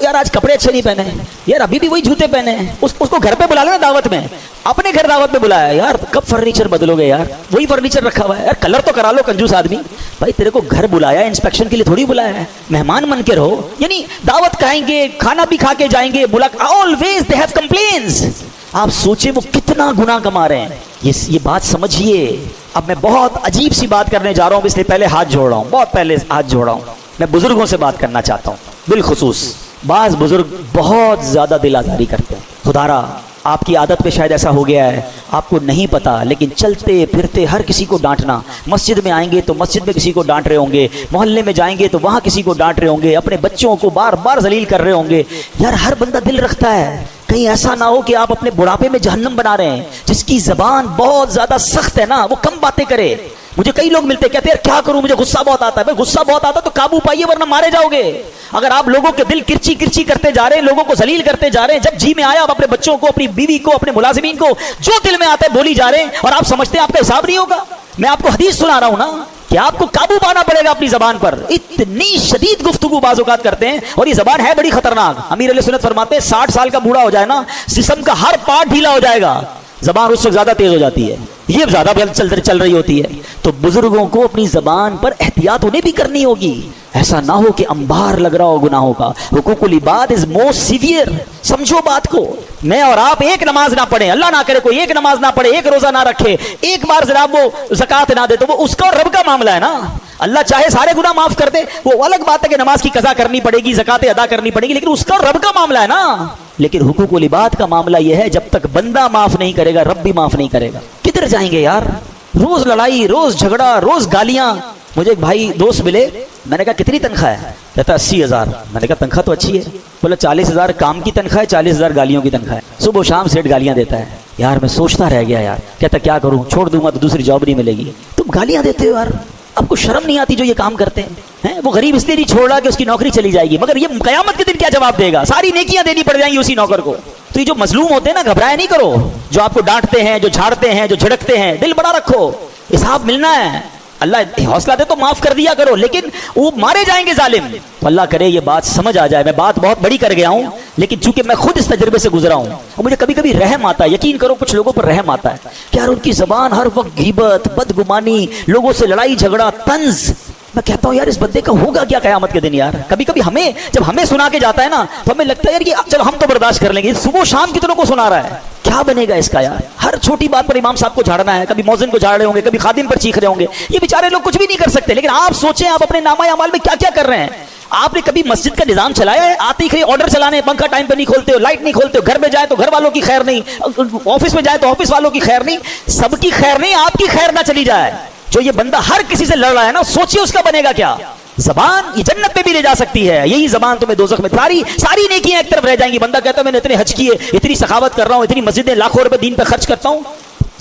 یار, آج کپڑے اچھے نہیں پہنے یار, ابھی بھی وہی جوتے پہنے ہیں. اس کو گھر پہ بلا لینا دعوت میں, اپنے گھر دعوت میں بلایا یار, کب فرنیچر بدلو گے یار, وہی فرنیچر رکھا ہوا ہے یار, کلر تو کرا لو کنجوس آدمی. بھائی تیرے کو گھر بلایا انسپیکشن کے لیے تھوڑی بلایا ہے, مہمان من کے رہو. یعنی دعوت کھائیں گے, کھانا بھی کھا کے جائیں گے, always they have complaints. آپ سوچیں وہ کتنا گناہ کما رہے ہیں. یہ بات سمجھیے. اب میں بہت عجیب سی بات کرنے جا رہا ہوں, اس لیے پہلے ہاتھ جوڑ رہا ہوں, بہت پہلے ہاتھ جوڑ رہا ہوں. میں بزرگوں سے بات کرنا چاہتا ہوں بالخصوص. بعض بزرگ بہت زیادہ دل آزاری کرتے ہیں. خدارا آپ کی عادت پہ شاید ایسا ہو گیا ہے, آپ کو نہیں پتا, لیکن چلتے پھرتے ہر کسی کو ڈانٹنا. مسجد میں آئیں گے تو مسجد میں کسی کو ڈانٹ رہے ہوں گے, محلے میں جائیں گے تو وہاں کسی کو ڈانٹ رہے ہوں گے, اپنے بچوں کو بار بار ذلیل کر رہے ہوں گے. یار ہر بندہ دل رکھتا ہے, کہیں ایسا نہ ہو کہ آپ اپنے بڑھاپے میں جہنم بنا رہے ہیں. جس کی زبان بہت زیادہ سخت ہے نا, وہ کم باتیں کرے. مجھے کئی لوگ ملتے کہتے ہیں یار کیا کروں, مجھے غصہ بہت آتا ہے. بھائی غصہ بہت آتا ہے تو قابو پائیے ورنہ مارے جاؤ گے. اگر آپ لوگوں کے دل کرچی کرچی کرتے جا رہے ہیں, لوگوں کو ذلیل کرتے جا رہے ہیں, جب جی میں آیا آپ اپنے بچوں کو, اپنی بیوی کو, اپنے ملازمین کو جو دل میں آتا ہے بولی جا رہے ہیں, اور آپ سمجھتے ہیں آپ کا حساب نہیں ہوگا. میں آپ کو حدیث سنا رہا ہوں نا کہ آپ کو قابو پانا پڑے گا اپنی زبان پر. اتنی شدید گفتگو بعض اوقات کرتے ہیں, اور یہ زبان ہے بڑی خطرناک. امیر علیہ سنت فرماتے ہیں 60 سال کا بوڑھا ہو جائے نا, جسم کا ہر پارٹ ڈھیلا ہو جائے گا, زبان اس وقت زیادہ تیز ہو جاتی ہے, یہ زیادہ چل رہی ہوتی ہے. تو بزرگوں کو اپنی زبان پر احتیاط انہیں بھی کرنی ہوگی. ایسا نہ ہو کہ انبار لگ رہا ہو گناہوں کا. حقوق العباد از موسٹ سیویئر. سمجھو بات کو. میں اور آپ ایک نماز نہ پڑھیں, اللہ نہ کرے کوئی ایک نماز نہ پڑھے, ایک روزہ نہ رکھے, ایک بار جناب وہ زکوٰۃ نہ دے, تو وہ اس کا اور رب کا معاملہ ہے نا. اللہ چاہے سارے گناہ معاف کر دے, وہ الگ بات ہے کہ نماز کی قضا کرنی پڑے گی, زکوٰۃ ادا کرنی پڑے گی, لیکن اس کا اور رب کا معاملہ ہے نا. لیکن حقوق العباد کا معاملہ یہ ہے, جب تک بندہ معاف نہیں کرے گا رب بھی معاف نہیں کرے گا. کدھر جائیں گے یار؟ روز لڑائی, روز جھگڑا, روز گالیاں. مجھے ایک بھائی دوست ملے, میں نے کہا کتنی تنخواہ ہے؟ کہتا 80,000. میں نے کہا تنخواہ تو اچھی ہے. بولا 40,000 کام کی تنخواہ ہے, 40,000 گالیوں کی تنخواہ ہے. صبح و شام سیٹ گالیاں دیتا ہے. یار میں سوچتا رہ گیا یار, کہتا کیا کروں, چھوڑ دوں گا تو دوسری جاب نہیں ملے گی. تم گالیاں دیتے ہو یار, آپ کو شرم نہیں آتی جو یہ کام کرتے ہیں؟ وہ غریب اس لیے نہیں چھوڑ رہا کہ اس کی نوکری چلی جائے گی, مگر یہ قیامت کے دن کیا جواب دے گا؟ ساری نیکیاں دینی پڑ جائیں گی اسی نوکر کو. تو یہ جو مظلوم ہوتے ہیں نا, گھبرایا نہیں کرو. جو آپ کو ڈانٹتے ہیں, جو جھاڑتے ہیں, جو جھڑکتے ہیں, دل بڑا رکھو, حساب ملنا ہے. اللہ حوصلہ دے تو معاف کر دیا کرو, لیکن وہ مارے جائیں گے ظالم. اللہ کرے یہ بات سمجھ آ جائے. میں بات بہت بڑی کر گیا ہوں, لیکن چونکہ میں خود اس تجربے سے گزرا ہوں, اور مجھے کبھی کبھی رحم آتا ہے. یقین کرو کچھ لوگوں پر رحم آتا ہے کہ یار ان کی زبان ہر وقت غیبت, بدگمانی, لوگوں سے لڑائی جھگڑا, طنز. میں کہتا ہوں یار اس بندے کا ہوگا کیا قیامت کے دن یار. کبھی کبھی ہمیں جب ہمیں سنا کے جاتا ہے نا, تو ہمیں لگتا ہے یار یہ چلو ہم تو برداشت کر لیں گے, صبح شام کتنوں کو سنا رہا ہے, کیا بنے گا اس کا یار. ہر چھوٹی بات پر امام صاحب کو جھاڑنا ہے, کبھی مؤذن کو جھاڑ رہے ہوں گے, کبھی خادم پر چیخ رہے ہوں گے. یہ بیچارے لوگ کچھ بھی نہیں کر سکتے. لیکن آپ سوچیں آپ اپنے نامہ اعمال میں کیا کیا کر رہے ہیں. آپ نے کبھی مسجد کا نظام چلایا ہے؟ آتے ہی آرڈر چلانے, پنکھا ٹائم پہ نہیں کھولتے ہو, لائٹ نہیں کھولتے ہو, گھر میں جائے تو گھر والوں کی خیر نہیں, آفس میں جائے تو آفس والوں کی خیر نہیں, سب کی خیر نہیں, آپ کی خیر نہ چلی جائے. جو یہ بندہ ہر کسی سے لڑ رہا ہے نا, سوچیے اس کا بنے گا کیا. زبان یہ جنت میں بھی لے جا سکتی ہے, یہی زبان تمہیں دوزخ میں. ساری نیکیاں ایک طرف رہ جائیں گی. بندہ کہتا ہے میں نے اتنے حج کیے, اتنی سخاوت کر رہا ہوں, اتنی مسجدیں لاکھوں روپے دین پہ خرچ کرتا ہوں.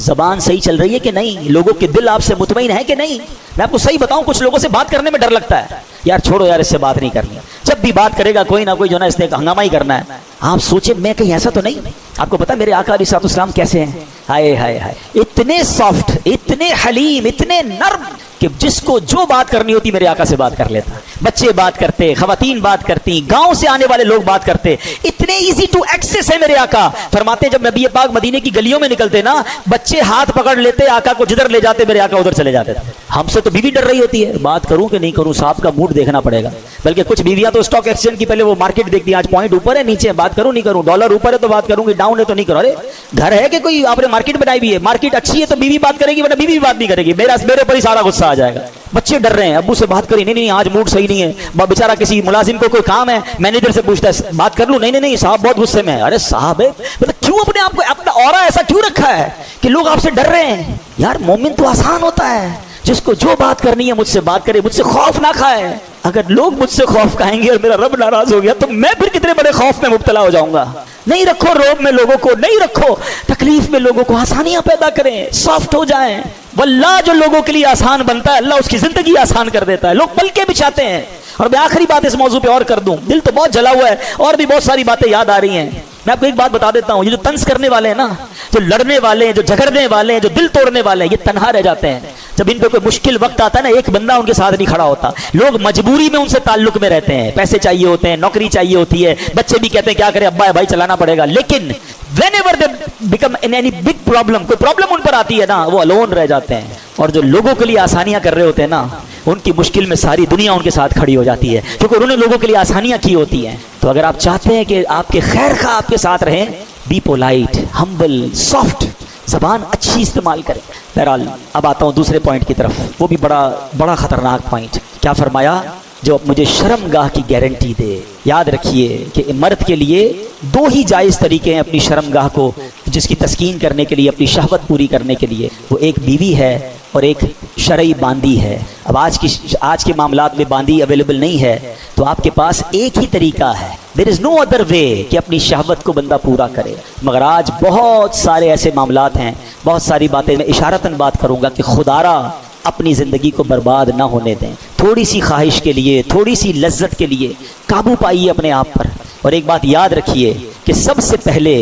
زبان صحیح چل رہی ہے کہ نہیں؟ لوگوں کے دل آپ سے مطمئن ہے کہ نہیں؟ میں آپ کو صحیح بتاؤں, کچھ لوگوں سے بات کرنے میں ڈر لگتا ہے. یار چھوڑو یار, اس سے بات نہیں کرنی. جب بھی بات کرے گا کوئی نہ کوئی جو نا اس نے ہنگامہ ہی کرنا ہے. آپ سوچیں میں کہیں ایسا تو نہیں. آپ کو پتا میرے آقا علیہ الصلوۃ والسلام کیسے ہیں؟ ہائے ہائے ہائے, اتنے سافٹ, اتنے حلیم, اتنے نرم کہ جس کو جو بات کرنی ہوتی میرے آقا سے بات کر لیتا. بچے بات کرتے, خواتین بات کرتی, گاؤں سے آنے والے لوگ بات کرتے, اتنے ایزی ٹو ایکسس ہے میرے آقا. فرماتے ہیں جب نبی پاک مدینے کی گلیوں میں نکلتے نا, بچے ہاتھ پکڑ لیتے, آقا کو جدھر لے جاتے میرے آقا ادھر چلے جاتے تھے. ہم سے تو بیوی ڈر رہی ہوتی ہے, بات کروں کہ نہیں کروں, صاحب کا موڈ دیکھنا پڑے گا. بلکہ کچھ بیویاں تو اسٹاک ایکسچینج کی پہلے وہ مارکیٹ دیکھتی ہیں, آج پوائنٹ اوپر ہے نیچے, بات کروں نہیں کروں, ڈالر اوپر ہے تو بات کروں گی, ڈاؤن ہے تو نہیں کرو. ارے گھر ہے کہ کوئی آپ نے مارکیٹ بنائی بھی ہے, مارکیٹ اچھی ہے تو بیوی بات کرے گی, ورنہ بیوی بات نہیں کرے گی. میرے اوپر ہی سارا غصہ آ جائے گا. بچے ڈر رہے ہیں, ابو سے بات کری, نہیں آج موڈ صحیح نہیں ہے. بیچارہ کسی ملازم کو کوئی کام ہے, مینیجر سے پوچھتا ہے بات کر لوں, نہیں صاحب بہت غصے میں ہے. ارے صاحب مطلب کیوں اپنے آپ کو اپنا اورا ایسا کیوں رکھا ہے کہ لوگ آپ سے ڈر رہے ہیں؟ یار مومن تو آسان ہوتا ہے, جس کو جو بات کرنی ہے مجھ سے بات کرے, مجھ سے خوف نہ کھائے. اگر لوگ مجھ سے خوف کھائیں گے اور میرا رب ناراض ہو گیا تو میں پھر کتنے بڑے خوف میں مبتلا ہو جاؤں گا. نہیں رکھو روب میں لوگوں کو, نہیں رکھو تکلیف میں لوگوں کو, آسانیاں پیدا کریں, سافٹ ہو جائیں. واللہ جو لوگوں کے لیے آسان بنتا ہے اللہ اس کی زندگی آسان کر دیتا ہے. لوگ پلکیں بچھاتے ہیں. اور میں آخری بات اس موضوع پہ اور کر دوں, دل تو بہت جلا ہوا ہے اور بھی بہت ساری باتیں یاد آ رہی ہیں. میں آپ کو ایک بات بتا دیتا ہوں, یہ جو طنز کرنے والے ہیں نا, جو لڑنے والے ہیں, جو جھگڑنے والے ہیں, جو دل توڑنے والے ہیں, یہ تنہا رہ جاتے ہیں. جب ان پہ کوئی مشکل وقت آتا ہے نا, ایک بندہ ان کے ساتھ نہیں کھڑا ہوتا. لوگ مجبوری میں ان سے تعلق میں رہتے ہیں, پیسے چاہیے ہوتے ہیں, نوکری چاہیے ہوتی ہے, بچے بھی کہتے ہیں کیا کریں ابا ہے بھائی چلانا پڑے گا. لیکن whenever they become in any big problem, کوئی پرابلم ان پر آتی ہے نا, وہ alone رہ جاتے ہیں. اور جو لوگوں کے لیے آسانیاں کر رہے ہوتے ہیں نا, ان کی مشکل میں ساری دنیا ان کے ساتھ کھڑی ہو جاتی ہے, کیونکہ انہوں نے لوگوں کے لیے آسانیاں کی ہوتی ہیں. تو اگر آپ چاہتے ہیں کہ آپ کے خیر خواہ آپ کے ساتھ رہیں, بی پولائٹ, ہمبل, سافٹ, زبان اچھی استعمال کریں. بہرحال اب آتا ہوں دوسرے پوائنٹ کی طرف, وہ بھی بڑا خطرناک پوائنٹ. کیا فرمایا؟ جو مجھے شرم گاہ کی گارنٹی دے. یاد رکھیے کہ مرد کے لیے دو ہی جائز طریقے ہیں اپنی شرم گاہ کو جس کی تسکین کرنے کے لیے, اپنی شہوت پوری کرنے کے لیے. وہ ایک بیوی ہے اور ایک شرعی باندی ہے. اب آج کے معاملات میں باندی اویلیبل نہیں ہے تو آپ کے پاس ایک ہی طریقہ ہے, there is no other way کہ اپنی شہوت کو بندہ پورا کرے. مگر آج بہت سارے ایسے معاملات ہیں, بہت ساری باتیں میں اشارتاً بات کروں گا کہ خدارا اپنی زندگی کو برباد نہ ہونے دیں. تھوڑی سی خواہش کے لیے, تھوڑی سی لذت کے لیے قابو پائیے اپنے آپ پر. اور ایک بات یاد رکھیے کہ سب سے پہلے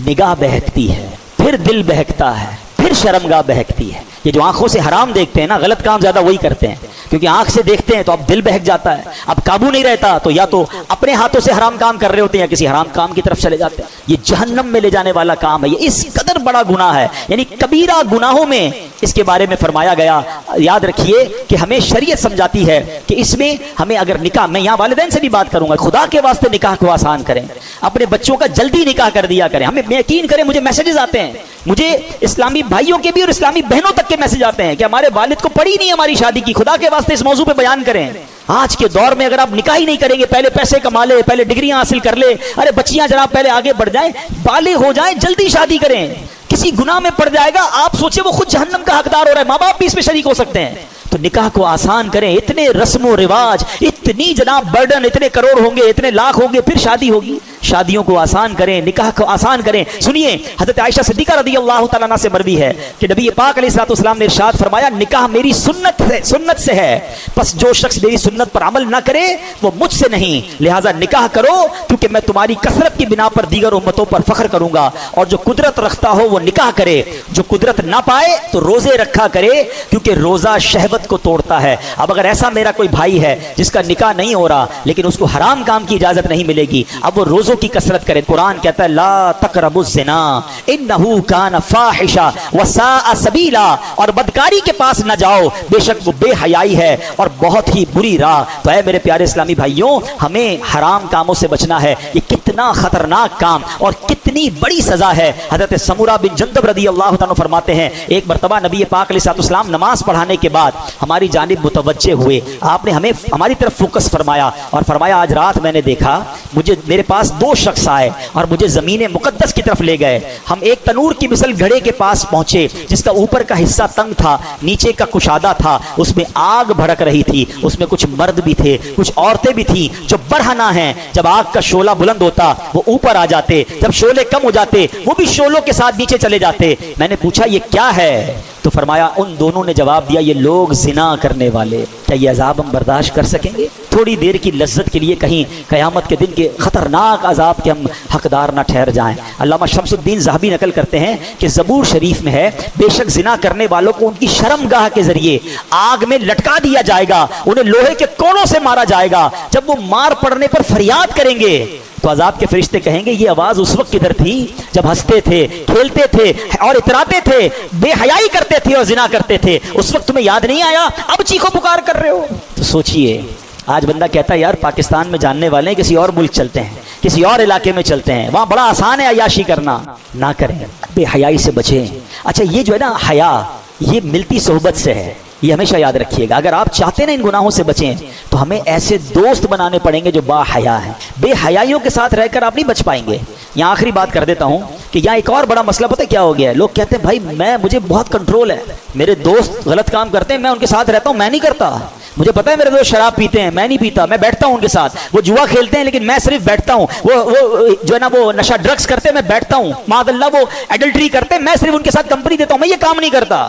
نگاہ بہکتی ہے, پھر دل بہکتا ہے, پھر شرمگاہ بہکتی ہے. یہ جو آنکھوں سے حرام دیکھتے ہیں نا, غلط کام زیادہ وہی کرتے ہیں, کیونکہ آنکھ سے دیکھتے ہیں تو اب دل بہک جاتا ہے, اب قابو نہیں رہتا, تو یا تو اپنے ہاتھوں سے حرام کام کر رہے ہوتے ہیں یا کسی حرام کام کی طرف چلے جاتے ہیں. یہ جہنم میں لے جانے والا کام ہے, یہ اس قدر بڑا گناہ ہے, یعنی کبیرہ گناہوں میں اس کے بارے میں فرمایا گیا. یاد رکھیے کہ ہمیں شریعت سمجھاتی ہے کہ اس میں ہمیں اگر نکاح, میں یہاں والدین سے بھی بات کروں گا, خدا کے واسطے نکاح کو آسان کریں, اپنے بچوں کا جلدی نکاح کر دیا کریں. ہمیں یقین کریں مجھے میسیجز آتے ہیں, مجھے اسلامی بھائیوں کے بھی اور اسلامی بہنوں تک کے میسج آتے ہیں کہ ہمارے والد کو پڑی نہیں ہماری شادی کی, خدا کے واسطے اس موضوع پہ بیان کریں. آج کے دور میں اگر آپ نکاح ہی نہیں کریں گے, پہلے پیسے کما لے, پہلے ڈگریاں حاصل کر لے, ارے بچیاں جناب پہلے آگے بڑھ جائیں, بالغ ہو جائیں, جلدی شادی کریں, کسی گناہ میں پڑ جائے گا, آپ سوچیں وہ خود جہنم کا حقدار ہو رہا ہے, ماں باپ بھی اس میں شریک ہو سکتے ہیں. تو نکاح کو آسان کریں. اتنے رسم و رواج, اتنی جناب برڈن, اتنے کروڑ ہوں گے, اتنے لاکھ ہوں گے, پھر شادی ہوگی. شادیوں کو آسان کریں, نکاح کو آسان کریں. سنیے حضرت عائشہ صدیقہ رضی اللہ تعالیٰ عنہ سے مروی ہے کہ نبی پاک علیہ الصلوۃ والسلام نے ارشاد فرمایا, نکاح میری سنت سے ہے, پس جو شخص میری سنت پر عمل نہ کرے وہ مجھ سے نہیں, لہٰذا نکاح کرو کیونکہ میں تمہاری کثرت کی بنا پر دیگر امتوں پر فخر کروں گا. اور جو قدرت رکھتا ہو وہ نکاح کرے, جو قدرت نہ پائے تو روزے رکھا کرے کیونکہ روزہ شہوت کو توڑتا ہے. اب اگر ایسا میرا کوئی بھائی ہے جس کا نکاح نہیں ہو رہا لیکن اس کو حرام کام کی اجازت نہیں ملے گی, اب وہ روزوں کی کثرت کرے. قرآن کہتا ہے لا تقربوا الزنا انہ کان فاحشہ وساء سبیلا, اور بدکاری کے پاس نہ جاؤ, بے شک وہ بے حیائی ہے اور بہت ہی بری راہ. تو اے میرے پیارے اسلامی بھائیوں, ہمیں حرام کاموں سے بچنا ہے. یہ کتنا خطرناک کام اور کتنی بڑی سزا ہے. حضرت سمورہ بن جندب رضی اللہ تعالیٰ فرماتے ہیں, ایک مرتبہ نبی پاک علیہ الصلوۃ والسلام نماز پڑھانے کے بعد ہماری جانب متوجہ ہوئے, آپ نے ہمیں ہماری طرف فوکس فرمایا اور فرمایا آج رات میں نے دیکھا میرے پاس دو شخص آئے اور مجھے زمین مقدس کی طرف لے گئے. ہم ایک تنور کی مثل گھڑے کے پاس پہنچے جس کا اوپر کا حصہ تنگ تھا, نیچے کا کشادہ تھا, اس میں آگ بھڑک رہی تھی, اس میں کچھ مرد بھی تھے, کچھ عورتیں بھی تھیں جو برہنہ ہیں. جب آگ کا شعلہ بلند ہوتا وہ اوپر آ جاتے, جب شعلے کم ہو جاتے وہ بھی شعلوں کے ساتھ نیچے چلے جاتے. میں نے پوچھا یہ کیا ہے, تو فرمایا ان دونوں نے جواب دیا یہ لوگ زنا کرنے والے. کیا یہ عذاب ہم برداشت کر سکیں گے؟ تھوڑی دیر کی لذت کے لیے کہیں قیامت کے دن کے خطرناک عذاب کے ہم حقدار نہ ٹھہر جائیں. علامہ شمس الدین ذہبی نقل کرتے ہیں کہ زبور شریف میں ہے, بے شک زنا کرنے والوں کو ان کی شرمگاہ کے ذریعے آگ میں لٹکا دیا جائے گا, انہیں لوہے کے کونوں سے مارا جائے گا. جب وہ مار پڑنے پر فریاد کریں گے تو عذاب کے فرشتے کہیں گے یہ آواز اس وقت کدھر تھی جب ہنستے تھے, کھیلتے تھے اور اتراتے تھے, بے حیائی کرتے تھے اور زنا کرتے تھے, اس وقت تمہیں یاد نہیں آیا, اب چیخو پکار کر رہے ہو. تو سوچئے آج بندہ کہتا ہے یار پاکستان میں جاننے والے ہیں, کسی اور ملک چلتے ہیں, کسی اور علاقے میں چلتے ہیں, وہاں بڑا آسان ہے عیاشی کرنا. نہ کریں, بے حیائی سے بچیں. اچھا یہ جو ہے نا حیا, یہ ملتی صحبت سے ہے, یہ ہمیشہ یاد رکھیے گا. اگر آپ چاہتے ہیں نا ان گناہوں سے بچیں تو ہمیں ایسے دوست بنانے پڑیں گے جو با حیا ہیں. بے حیائیوں کے ساتھ رہ کر آپ نہیں بچ پائیں گے. یہاں آخری بات کر دیتا ہوں کہ یہاں ایک اور بڑا مسئلہ پتہ کیا ہو گیا ہے, لوگ کہتے ہیں بھائی مجھے بہت کنٹرول ہے, میرے دوست غلط کام کرتے ہیں میں ان کے ساتھ رہتا ہوں, میں نہیں کرتا. مجھے پتا ہے میرے دوست شراب پیتے ہیں، میں نہیں پیتا، میں بیٹھتا ہوں ان کے ساتھ، وہ جوا کھیلتے ہیں لیکن میں صرف بیٹھتا ہوں، وہ جو ہے نا وہ نشہ ڈرگز کرتے ہیں میں بیٹھتا ہوں، معاذ اللہ وہ ایڈلٹری کرتے ہیں میں صرف ان کے ساتھ کمپنی دیتا ہوں، میں یہ کام نہیں کرتا۔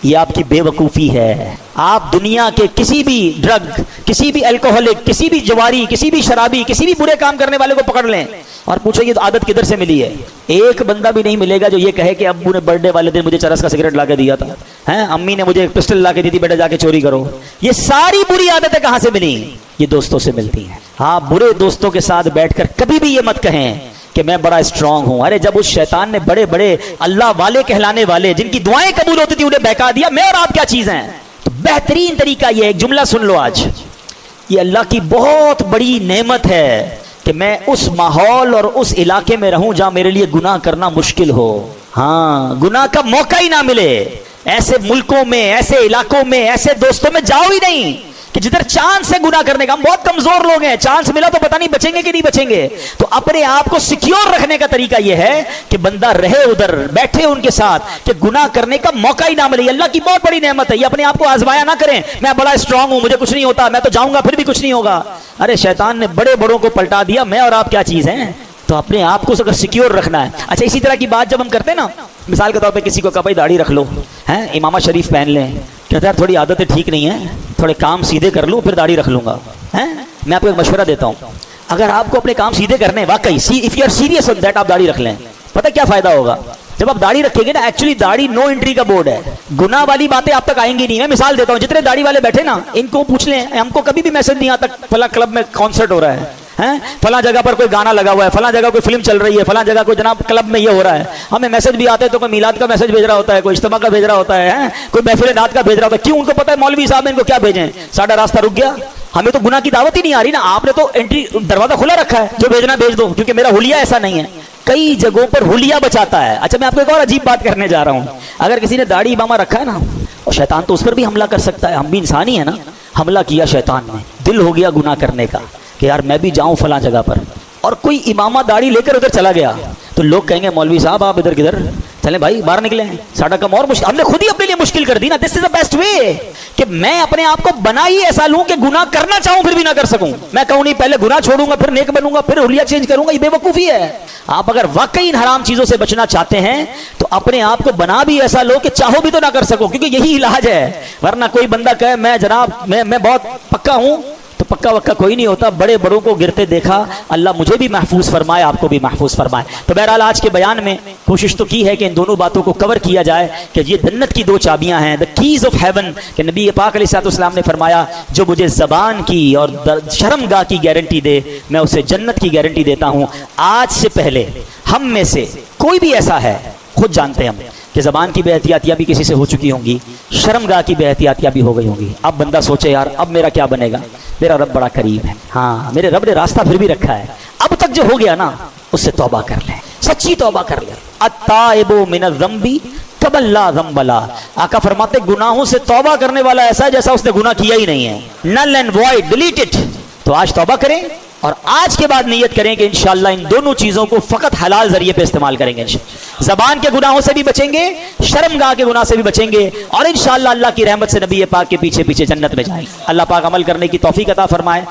یہ آپ کی بے وقوفی ہے۔ آپ دنیا کے کسی بھی ڈرگ، کسی بھی الکوہولک، کسی بھی جواری، کسی بھی شرابی، کسی بھی برے کام کرنے والے کو پکڑ لیں اور پوچھو یہ عادت کدھر سے ملی ہے، ایک بندہ بھی نہیں ملے گا جو یہ کہے کہ ابو نے برتھ ڈے والے دن مجھے چرس کا سگریٹ لا کے دیا تھا، امی نے مجھے پسٹل لا کے دی تھی، بیٹا جا کے چوری کرو۔ یہ ساری بری عادتیں کہاں سے ملی؟ یہ دوستوں سے ملتی ہیں۔ ہاں، برے دوستوں کے ساتھ بیٹھ کر کبھی بھی یہ مت کہیں کہ میں بڑا اسٹرانگ ہوں۔ ارے جب اس شیطان نے بڑے بڑے اللہ والے کہلانے والے جن کی دعائیں قبول ہوتی تھی انہیں بہکا دیا، میں اور آپ کیا چیز ہیں؟ تو بہترین طریقہ یہ ہے، ایک جملہ سن لو آج، یہ اللہ کی بہت بڑی نعمت ہے کہ میں اس ماحول اور اس علاقے میں رہوں جہاں میرے لیے گناہ کرنا مشکل ہو۔ ہاں، گناہ کا موقع ہی نہ ملے۔ ایسے ملکوں میں، ایسے علاقوں میں، ایسے دوستوں میں جاؤ ہی نہیں کہ جدھر چانس سے گناہ کرنے کا۔ ہم بہت کمزور لوگ ہیں، چانس ملا تو پتہ نہیں بچیں گے کہ نہیں بچیں گے۔ تو اپنے آپ کو سیکیور رکھنے کا طریقہ یہ ہے کہ بندہ رہے ادھر، بیٹھے ان کے ساتھ کہ گناہ کرنے کا موقع ہی نہ ملے۔ اللہ کی بہت بڑی نعمت ہے، یہ اپنے آپ کو آزمایا نہ کریں، میں بڑا اسٹرانگ ہوں، مجھے کچھ نہیں ہوتا، میں تو جاؤں گا پھر بھی کچھ نہیں ہوگا۔ ارے شیطان نے بڑے بڑوں کو پلٹا دیا، میں اور آپ کیا چیز ہیں؟ تو اپنے آپ کو اگر سیکیور رکھنا ہے۔ اچھا، اسی طرح کی بات جب ہم کرتے ہیں نا، مثال کے طور پہ کسی کو کہا بھائی داڑھی رکھ لو، امامہ شریف پہن لیں، کہتا ہے تھوڑی عادتیں ٹھیک نہیں ہیں، تھوڑے کام سیدھے کر لوں پھر داڑھی رکھ لوں گا۔ میں آپ کو ایک مشورہ دیتا ہوں، اگر آپ کو اپنے کام سیدھے کرنے واقعی if you are serious on that, آپ داڑھی رکھ لیں۔ پتہ کیا فائدہ ہوگا؟ جب آپ داڑھی رکھیں گے نا، ایکچولی داڑھی نو انٹری کا بورڈ ہے، گناہ والی باتیں آپ تک آئیں گی نہیں۔ میں مثال دیتا ہوں، جتنے داڑھی والے بیٹھے نا ان کو پوچھ لیں، ہم کو کبھی بھی میسج نہیں آتا فلاں کلب میں کانسرٹ ہو رہا ہے، فلاں جگہ پر کوئی گانا لگا ہوا ہے، فلاں جگہ کوئی فلم چل رہی ہے، فلاں جگہ کوئی جناب کلب میں یہ ہو رہا ہے۔ ہمیں میسج بھی آتے ہیں تو کوئی میلاد کا میسج بھیج رہا ہوتا ہے، کوئی اجتماع کا بھیج رہا ہوتا ہے، کوئی محفل نعت کا بھیج رہا ہوتا ہے۔ کیوں؟ ان کو پتا ہے مولوی صاحب نے ان کو کیا بھیجیں، ساڈا راستہ رک گیا، ہمیں تو گناہ کی دعوت ہی نہیں آ رہی نا۔ آپ نے تو انٹری دروازہ کھلا رکھا ہے، جو بھیجنا بھیج دو، کیونکہ میرا حلیہ ایسا نہیں ہے۔ کئی جگہوں پر حلیہ بچاتا ہے۔ اچھا، میں آپ کو ایک اور عجیب بات کرنے جا رہا ہوں، اگر کسی نے داڑھی امامہ رکھا ہے نا، اور شیطان تو اس پر بھی حملہ کر سکتا ہے، ہم بھی انسان ہی ہیں نا۔ حملہ کیا شیطان نے، دل ہو گیا گناہ کرنے کا کہ یار میں بھی جاؤں فلاں جگہ پر، اور کوئی امامہ داڑھی لے کر ادھر چلا گیا تو لوگ کہیں گے مولوی صاحب آپ ادھر کدھر، چلیں بھائی باہر نکلیں، ساڈا کام اور مشکل، ہم نے خود ہی اپنے لیے مشکل کر دی نا۔ دس از دا بیسٹ وے کہ میں اپنے آپ کو بنا ہی ایسا لوں کہ گناہ کرنا چاہوں پھر بھی نہ کر سکوں۔ میں کہوں نہیں پہلے گناہ چھوڑوں گا پھر نیک بنوں گا پھر حلیہ چینج کروں گا، یہ بے وقوفی ہے۔ آپ اگر واقعی ان حرام چیزوں سے بچنا چاہتے ہیں تو اپنے آپ کو بنا بھی ایسا لو کہ چاہو بھی تو نہ کر سکو، کیونکہ یہی علاج ہے۔ ورنہ کوئی بندہ کہے میں جناب میں بہت پکا ہوں، تو پکا وکا کوئی نہیں ہوتا۔ بڑے بڑوں کو گرتے دیکھا، اللہ مجھے بھی محفوظ فرمائے، آپ کو بھی محفوظ فرمائے۔ تو بہرحال آج کے بیان میں کوشش تو کی ہے کہ ان دونوں باتوں کو کور کیا جائے کہ یہ جنت کی دو چابیاں ہیں، دا کیز آف ہیون، کہ نبی پاک علیہ الصلوۃ والسلام نے فرمایا جو مجھے زبان کی اور شرمگاہ کی گارنٹی دے میں اسے جنت کی گارنٹی دیتا ہوں۔ آج سے پہلے ہم میں سے کوئی بھی ایسا ہے، خود جانتے ہیں ہم کہ زبان کی بے احتیاطیاں بھی کسی سے ہو چکی ہوں گی، شرمگاہ کی بے احتیاطیاں بھی ہو گئی ہوں گی۔ اب بندہ سوچے یار اب میرا کیا بنے گا، میرا رب بڑا قریب ہے، ہاں میرے رب نے راستہ پھر بھی رکھا ہے، اب تک جو ہو گیا نا اس سے توبہ کر لیں، سچی توبہ کر لیں۔ التائب من الذنب کمن لا ذنب لہ، آقا فرماتے گناہوں سے توبہ کرنے والا ایسا ہے جیسا اس نے گناہ کیا ہی نہیں ہے، null and void, delete it. تو آج توبہ کریں اور آج کے بعد نیت کریں کہ انشاءاللہ ان دونوں چیزوں کو فقط حلال ذریعے پہ استعمال کریں گے۔ زبان کے گناہوں سے بھی بچیں گے، شرمگاہ کے گناہ سے بھی بچیں گے، اور انشاءاللہ اللہ کی رحمت سے نبی پاک کے پیچھے پیچھے جنت میں جائیں گے۔ اللہ پاک عمل کرنے کی توفیق عطا فرمائے۔